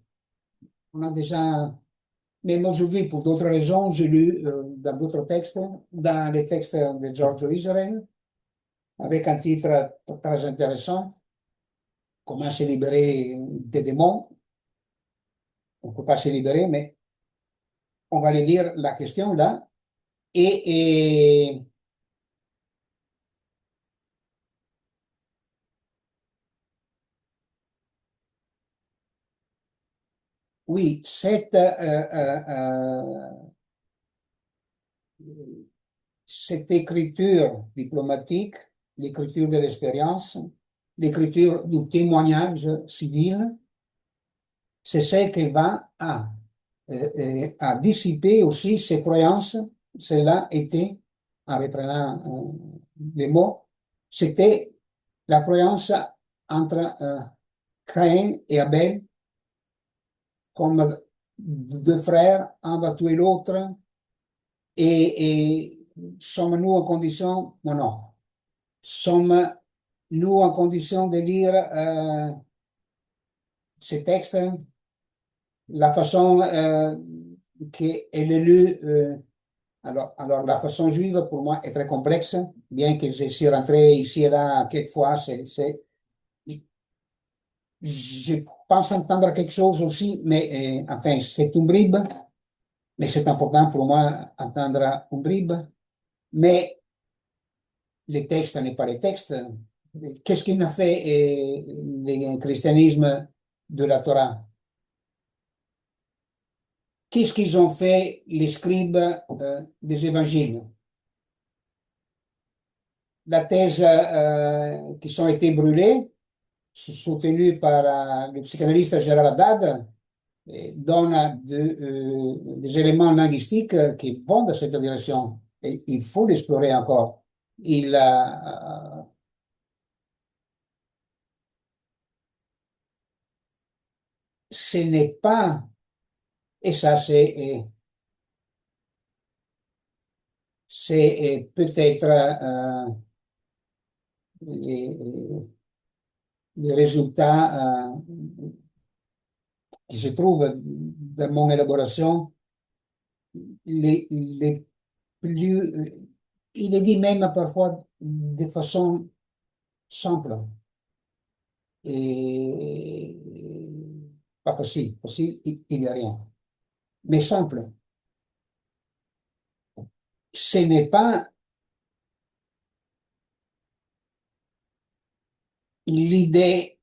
A: On a déjà, mais moi, je vis pour d'autres raisons, j'ai lu dans d'autres textes, dans les textes de Giorgio Israel, avec un titre très intéressant, Comment se libérer des démons. On ne peut pas se libérer, mais on va aller lire la question là. Et oui, cette écriture diplomatique, l'écriture de l'expérience, l'écriture du témoignage civil, c'est ce qui va à dissiper aussi ces croyances. Cela était, en reprenant les mots, c'était la croyance entre Caïn et Abel, comme deux frères, un va tuer l'autre, et sommes-nous en condition, non, non, sommes-nous en condition de lire ces textes, la façon qu'elle est lue, alors, la façon juive, pour moi, est très complexe, bien que je suis rentré ici et là quelquefois. Je pense entendre quelque chose aussi, mais enfin, c'est une bribe, mais c'est important pour moi entendre une bribe. Mais les textes n'est pas les textes. Qu'est-ce qu'il a fait le christianisme de la Torah? Qu'est-ce qu'ils ont fait les scribes des évangiles? La thèse qui ont été brûlées, soutenue par le psychanalyste Gérard Haddad, donne des éléments linguistiques qui vont dans cette direction. Et il faut l'explorer encore. Ce n'est pas, et ça c'est peut-être les, les résultats qui se trouvent dans mon élaboration les plus, il est dit même parfois de façon simple et pas facile. Facile, il n'y a rien. Mais simple. Ce n'est pas l'idée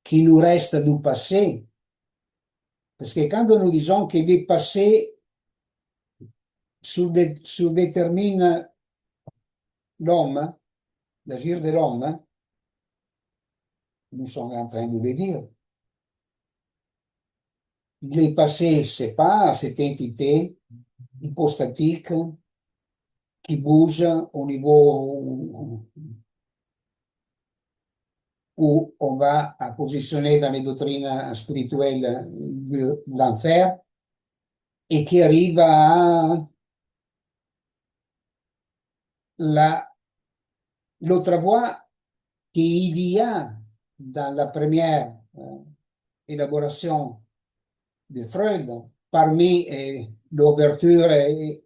A: qui nous reste du passé, parce que quand nous disons que le passé surdétermine l'homme, l'agir de l'homme, nous sommes en train de le dire. Le passé, c'est pas cette entité hypostatique qui bouge au niveau où on va à positionner dans les doctrines spirituelles de l'enfer et qui arrive à l'autre voie qu'il y a dans la première élaboration de Freud, parmi l'ouverture et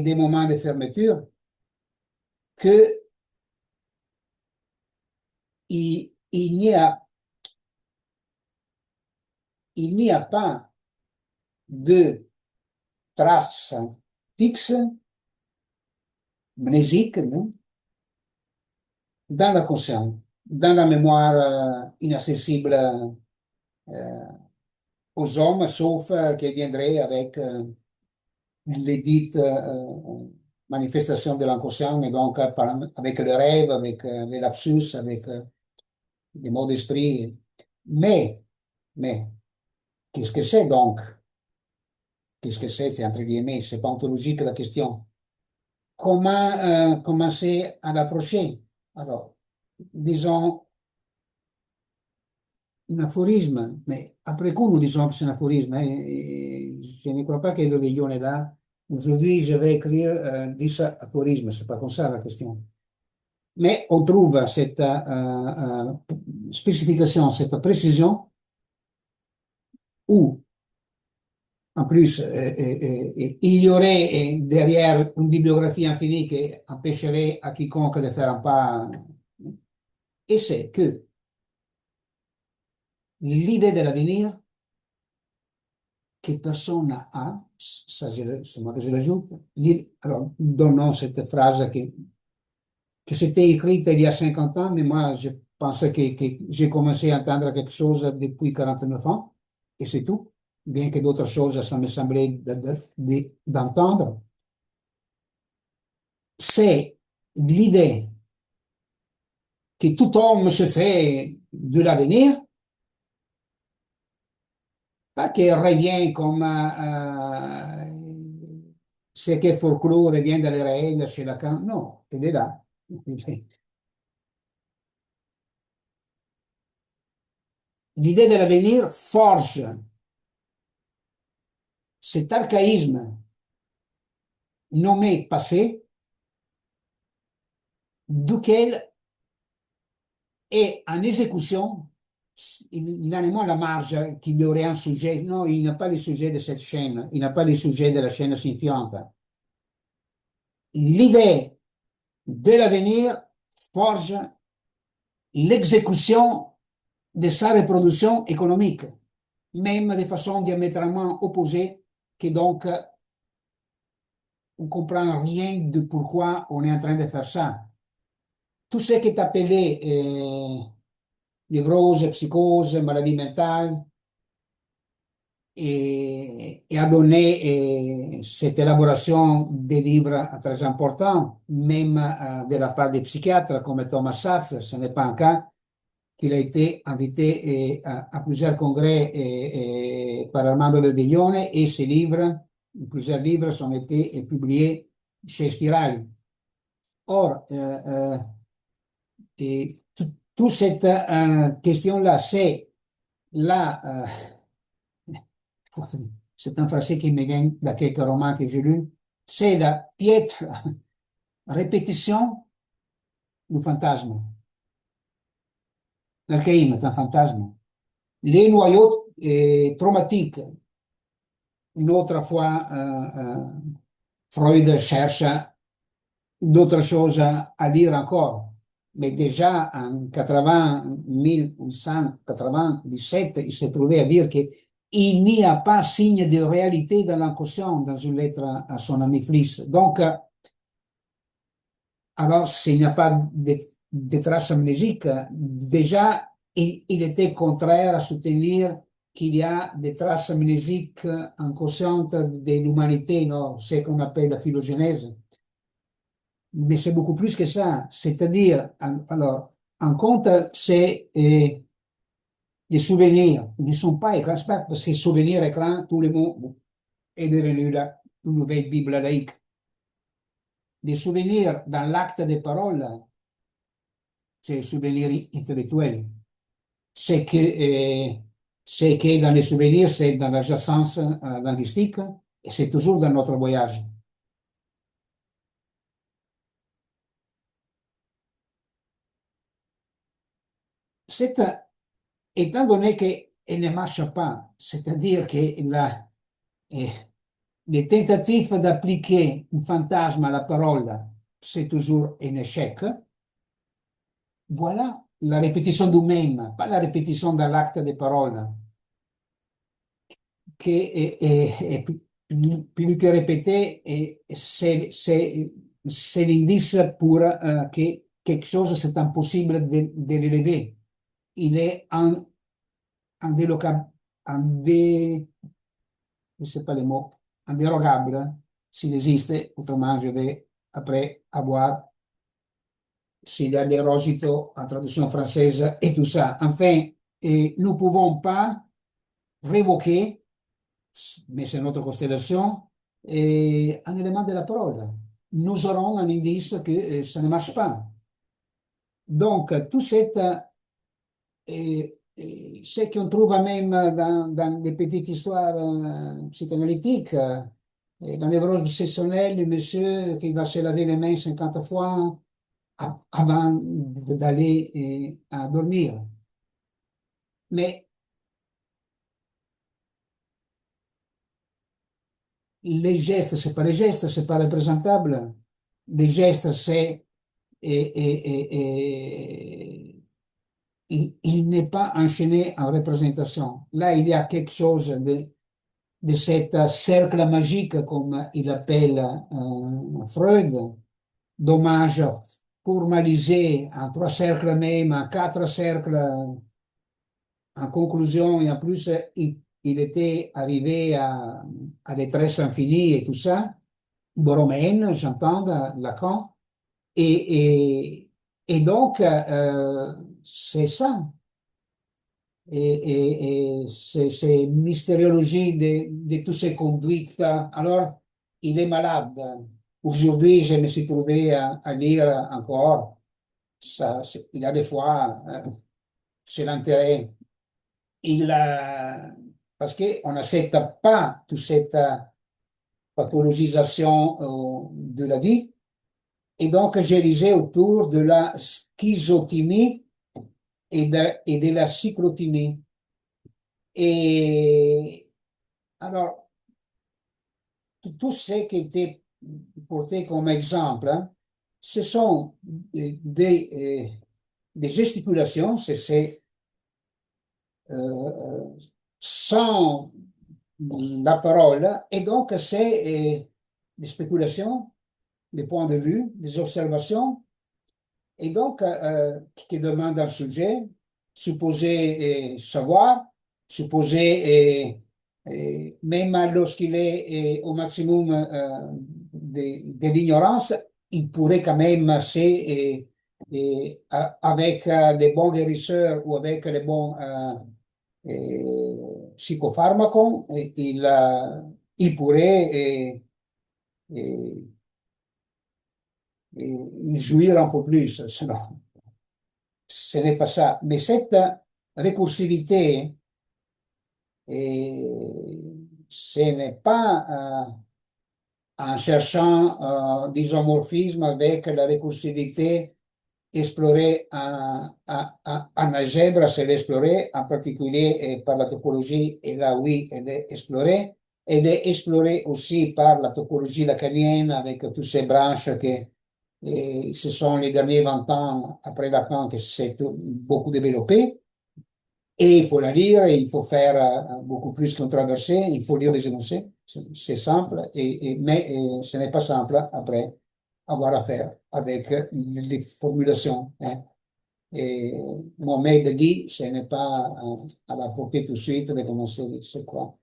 A: des moments de fermeture, que il n'y a, il n'y a pas de trace fixe, mnésique, non, dans la conscience, dans la mémoire inaccessible aux hommes, sauf qu'elle viendrait avec les dites manifestations de l'inconscient, et donc avec le rêve, avec les lapsus, avec les mots d'esprit. Mais, mais, qu'est-ce que c'est donc? Qu'est-ce que c'est entre guillemets, c'est pas ontologique la question. Comment commencer à l'approcher? Alors, disons un aphorisme, mais après coup, nous disons que c'est un aphorisme, hein, et je ne crois pas que le lion est là. Aujourd'hui, je vais écrire 10 aphorismes, c'est pas comme ça la question. Mais on trouve cette spécification, cette précision où, en plus, il y aurait derrière une bibliographie infinie qui empêcherait à quiconque de faire un pas. Et c'est que l'idée de l'avenir que personne n'a, ça c'est moi que je l'ajoute. Alors, donnons cette phrase que c'était écrite il y a 50 ans, mais moi, je pensais que j'ai commencé à entendre quelque chose depuis 49 ans, et c'est tout. Bien que d'autres choses, ça me semblait d'entendre. C'est l'idée que tout homme se fait de l'avenir, pas qu'il revient comme ce que folklore vient dalle règles chez Lacan. Non, elle est là. L'idée de l'avenir forge cet archaïsme nommé passé, duquel est en exécution il n'a moins la marge qu'il aurait un sujet. Non, il n'a pas le sujet de cette chaîne. Il n'a pas le sujet de la chaîne signifiante. L'idée de l'avenir forge l'exécution de sa reproduction économique, même de façon diamétralement opposée, que donc on comprend rien de pourquoi on est en train de faire ça. Tout ce qui est appelé névrose, psychose, maladie mentale, et a donné cette élaboration des livres très importants, même de la part des psychiatres comme Thomas Szasz. Ce n'est pas un cas qu'il a été invité à plusieurs congrès par Armando Verdiglione et ses livres, plusieurs livres ont été publiés chez Spirali. Or, et toute cette question-là, c'est la, c'est un français qui me vient da quelques romans que j'ai lus, c'est la piètre répétition du fantasme. L'archéisme est un fantasme. Les noyaux traumatiques, une autre fois, Freud cherche d'autres choses à dire encore. Mais déjà en 1997, il s'est trouvé à dire qu'il n'y a pas signe de réalité dans l'inconscient dans une lettre à son ami Fliss. Donc, alors, s'il n'y a pas de traces amnésiques, déjà, il était contraire à soutenir qu'il y a des traces amnésiques inconscientes de l'humanité, non? Ce qu'on appelle la phylogénèse. Mais c'est beaucoup plus que ça. C'est-à-dire, alors, en compte, c'est les souvenirs. Ils ne sont pas écrits, c'est pas parce que souvenirs écrits, tout le monde est devenu là, une nouvelle Bible laïque. Les souvenirs dans l'acte des paroles, c'est les souvenirs intellectuels. C'est que dans les souvenirs, c'est dans l'adjacence linguistique et c'est toujours dans notre voyage. C'est, étant donné qu'elle ne marche pas, c'est-à-dire que eh, les tentatives d'appliquer un fantasme à la parole, c'est toujours un échec. Voilà la répétition du même, pas la répétition de l'acte des paroles, qui est plus que répété, et c'est l'indice pour que quelque chose c'est impossible de l'élever. Il est indélocable, indé, je sais pas les mots, indérogable, s'il existe, autrement je vais après avoir s'il y a les rogito en traduction française et tout ça. Enfin, nous ne pouvons pas révoquer, mais c'est notre constellation, un élément de la parole. Nous aurons un indice que ça ne marche pas. Donc, tout cette, ce qu'on trouve même dans les petites histoires psychanalytiques, dans les rôles obsessionnels, le monsieur qui va se laver les mains 50 fois avant d'aller à dormir. Mais les gestes, c'est pas les gestes, c'est pas représentable. Les gestes, c'est il n'est pas enchaîné en représentation. Là, il y a quelque chose de cet cercle magique, comme il appelle Freud, dommage formalisé en trois cercles même, en quatre cercles en conclusion, et en plus, il était arrivé à détresse infinie et tout ça. Borroméenne, j'entends, Lacan. Et donc, c'est ça. Et c'est mystériologie de toutes ces conduites. Alors, il est malade. Aujourd'hui, je me suis trouvé à lire encore. Ça, il y a des fois, c'est l'intérêt. Parce qu'on n'accepte pas toute cette pathologisation de la vie. Et donc, j'ai lisé autour de la schizotynie et de la cyclothymie. Et alors, tout ce qui était porté comme exemple, hein, ce sont des gesticulations, c'est sans la parole, et donc c'est des spéculations, des points de vue, des observations, et donc qui demandent un sujet, supposé savoir, supposé, même lorsqu'il est au maximum de l'ignorance, il pourrait quand même, avec les bons guérisseurs ou avec les bons psychopharmacons, il pourrait et- jouir un peu plus. Sinon, ce n'est pas ça. Mais cette récursivité, ce n'est pas en cherchant l'isomorphisme avec la récursivité explorer en algèbre, c'est l'explorer, en particulier par la topologie, et là oui, elle est explorée. Elle est explorée aussi par la topologie lacanienne avec toutes ces branches que ce sont les derniers 20 ans après Lacan que c'est beaucoup développé. Et il faut la lire, et il faut faire beaucoup plus qu'un traversé, il faut lire les énoncés, c'est simple, mais ce n'est pas simple après avoir à faire avec les formulations, hein. Et Mohamed dit, ce n'est pas à la portée tout de suite de commencer, c'est quoi.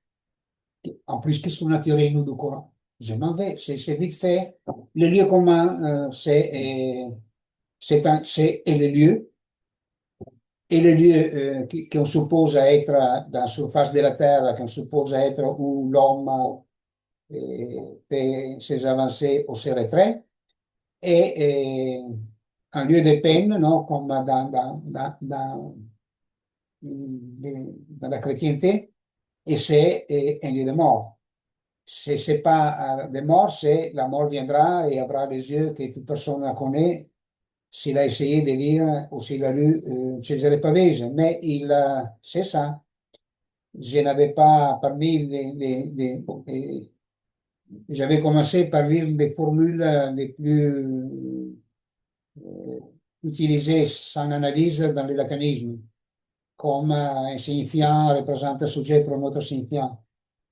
A: En plus, qu'est-ce qu'on a tiré, nous, du Coran? Je m'en vais, c'est vite fait. Le lieu commun, c'est le lieu, et le lieu qu'on suppose être dans la surface de la Terre, qu'on suppose être où l'homme fait ses avancées ou ses retraits, et un lieu de peine, non, comme dans la chrétienté, et c'est un lieu de mort. C'est pas de mort, c'est la mort viendra et aura les yeux que toute personne la connaît s'il a essayé de lire ou s'il a lu Cesare Pavese. Mais c'est ça. Je n'avais pas parmi j'avais commencé par lire les formules les plus utilisées sans analyse dans le lacanisme, comme un signifiant représente un sujet pour un autre signifiant.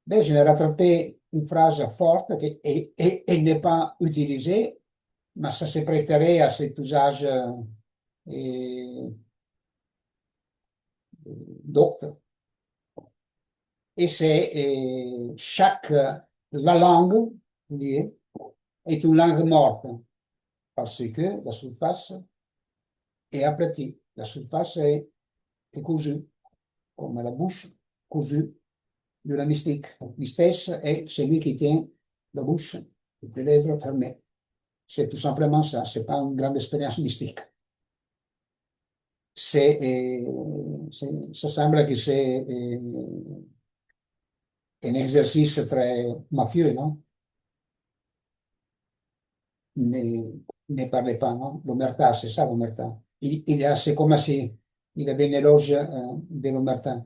A: Ben, je l'ai rattrapé une phrase forte qui elle n'est pas utilisée, mais ça se prêterait à cet usage et- docte. Et c'est la langue liée, est une langue morte parce que la surface est aplatie, la surface est cousue, comme la bouche cousue de la mystique. Mystèche est celui qui tient la bouche, les lèvres fermées. C'est tout simplement ça, c'est pas une grande expérience mystique. Ça semble que c'est un exercice très mafieux, non? Ne, ne parlez pas, non? L'omerta, c'est ça l'omerta. C'est comme si il avait une éloge de l'omerta.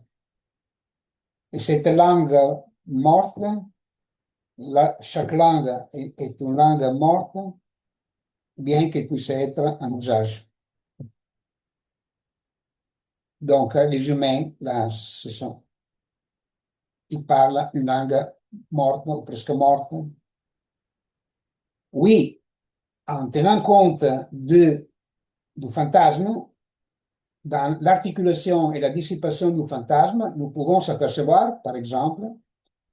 A: Et cette langue morte, chaque langue est une langue morte, bien qu'elle puisse être en usage. Donc, les humains, là, ils parlent une langue morte ou presque morte. Oui, en tenant compte du fantasme, dans l'articulation et la dissipation du fantasme, nous pouvons s'apercevoir, par exemple,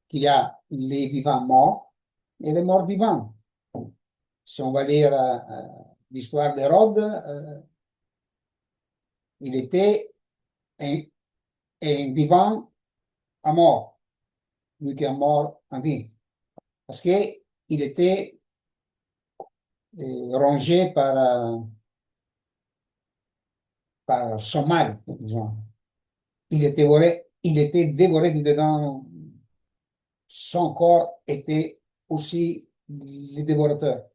A: qu'il y a les vivants morts et les morts vivants. Si on va lire l'histoire d'Hérode, il était un, un vivant à mort, lui qui est mort en vie, parce qu'il était rongé par son mal, disons. Il était dévoré du dedans. Son corps était aussi le dévorateur.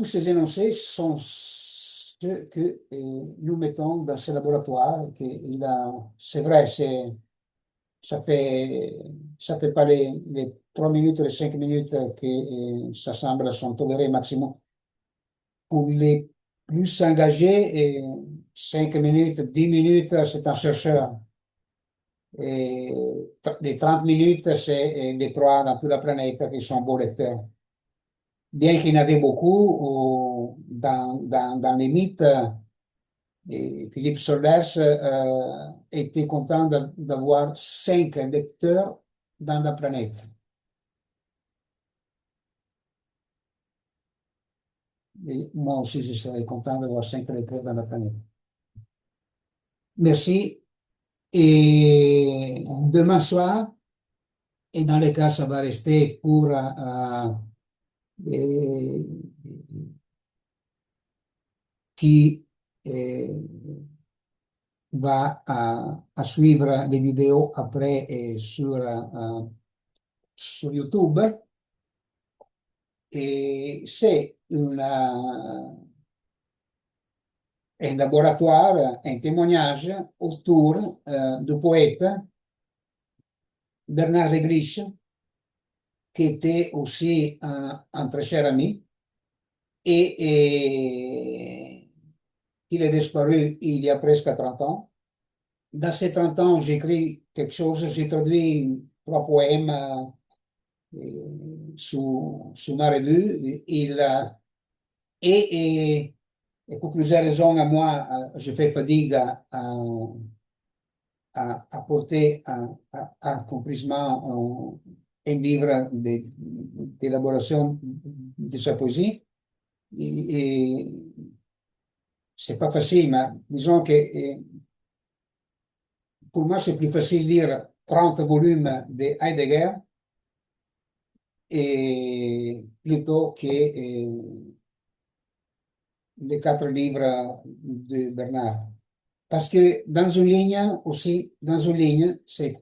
A: tous ces énoncés sont ceux que nous mettons dans ce laboratoire. C'est vrai, ça fait, ça fait pas les 3 minutes, les 5 minutes que ça semble sont tolérés maximum. Pour les plus engagés, 5 minutes, 10 minutes, c'est un chercheur. Et les 30 minutes, c'est les trois dans toute la planète qui sont beaux lecteurs. Bien qu'il y en avait beaucoup dans les mythes, et Philippe Solers était content d'avoir 5 lecteurs dans la planète. Et moi aussi, je serais content d'avoir 5 lecteurs dans la planète. Merci. Et demain soir, et dans les cas, ça va rester pour euh, qui va à suivre les vidéos après sur YouTube. Et c'est un laboratoire, un témoignage autour du poète Bernard Réglish, qui était aussi un très cher ami et il est disparu il y a presque 30 ans. Dans ces 30 ans, j'écris quelque chose, j'ai traduit 3 poèmes sous ma revue. Et, et pour plusieurs raisons, à moi, je fais fatigue à porter un accomplissement, un livre d'élaboration de sa poésie. Et c'est pas facile, mais disons que pour moi, c'est plus facile de lire 30 volumes de Heidegger et plutôt que les 4 livres de Bernard. Parce que dans une ligne aussi, dans une ligne, c'est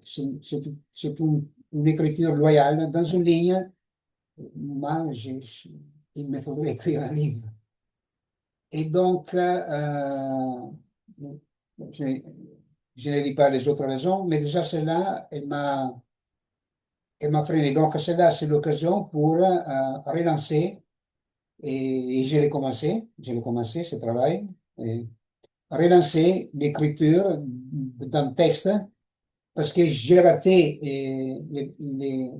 A: une écriture loyale. Dans une ligne, moi, il me faudrait écrire un livre. Et donc, je, je ne lis pas les autres raisons, mais déjà celle-là, elle m'a freiné. Donc, celle-là, c'est l'occasion pour relancer, et j'ai commencé ce travail, et relancer l'écriture d'un texte, parce que j'ai raté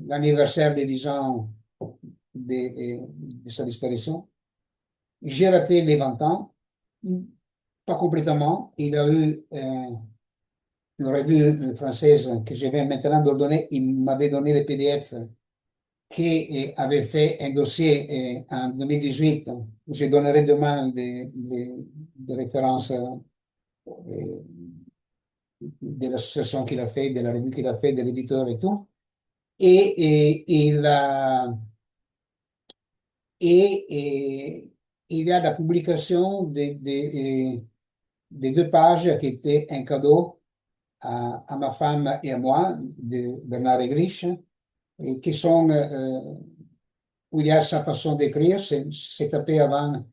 A: l'anniversaire des 10 ans de sa disparition. J'ai raté les 20 ans, pas complètement. Il a eu une revue française que je viens maintenant de donner. Il m'avait donné le PDF qui avait fait un dossier en 2018. Je donnerai demain des références de l'association qu'il a fait, de la revue qu'il a fait, de l'éditeur et tout. Et il y a la publication des 2 pages qui étaient un cadeau à ma femme et à moi de Bernard Egriche, et qui sont où il y a sa façon d'écrire, c'est tapé avant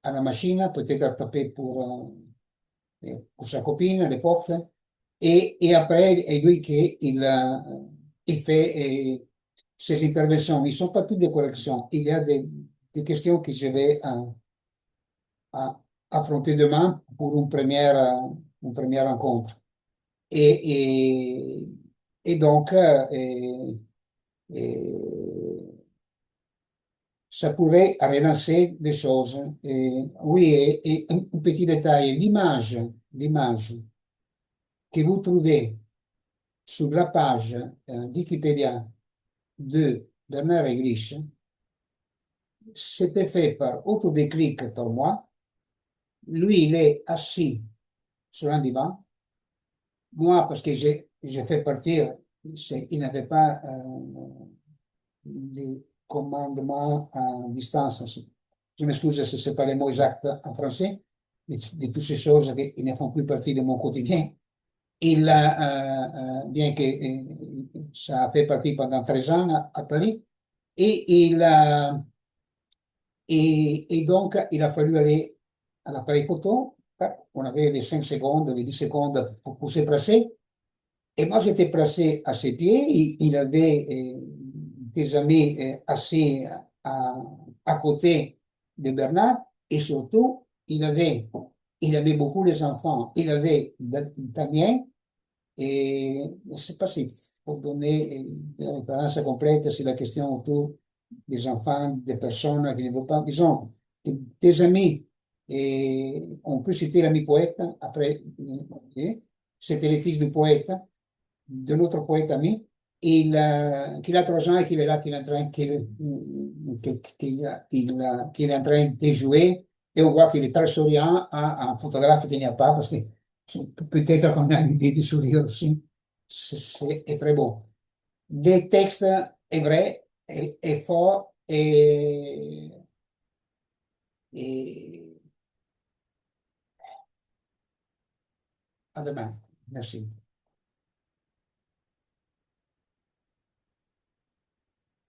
A: à la machine, peut-être tapé pour sa copine à l'époque, et après, et lui qui il fait ses interventions. Ils ne sont pas toutes des corrections. Il y a des questions que je vais affronter demain pour une première rencontre. Et, et, et donc, et ça pourrait relancer des choses. Oui, et un petit détail, l'image que vous trouvez sur la page Wikipédia de Bernard English, c'était fait par autodéclic par moi. Lui, il est assis sur un divan. Moi, parce que j'ai fait partir, il n'avait pas les commandements à distance. Je m'excuse si ce n'est pas les mots exacts en français, de toutes ces choses qui ne font plus partie de mon quotidien. Bien que ça a fait partie pendant 13 ans à Paris, et Et donc, il a fallu aller à l'appareil photo. On avait les 5 secondes, les 10 secondes pour se placer. Et moi, j'étais placé à ses pieds. Il avait des amis assis à, à côté de Bernard. Et surtout, il avait beaucoup les enfants. Il avait Damien. Et je ne sais pas s'il faut donner une référence complète sur la question autour des enfants, des personnes qui ne veulent pas, disons, des amis. Et on peut citer l'ami poète, après, c'était le fils du poète, de l'autre poète ami, qu'il a 3 ans et qu'il est là, qu'il est en train de jouer. Et on voit qu'il est très souriant, un photographe qu'il n'y a pas, parce que peut-être qu'on a l'idée de sourire aussi. C'est très beau. Le texte est vrai, est fort et à demain. Merci.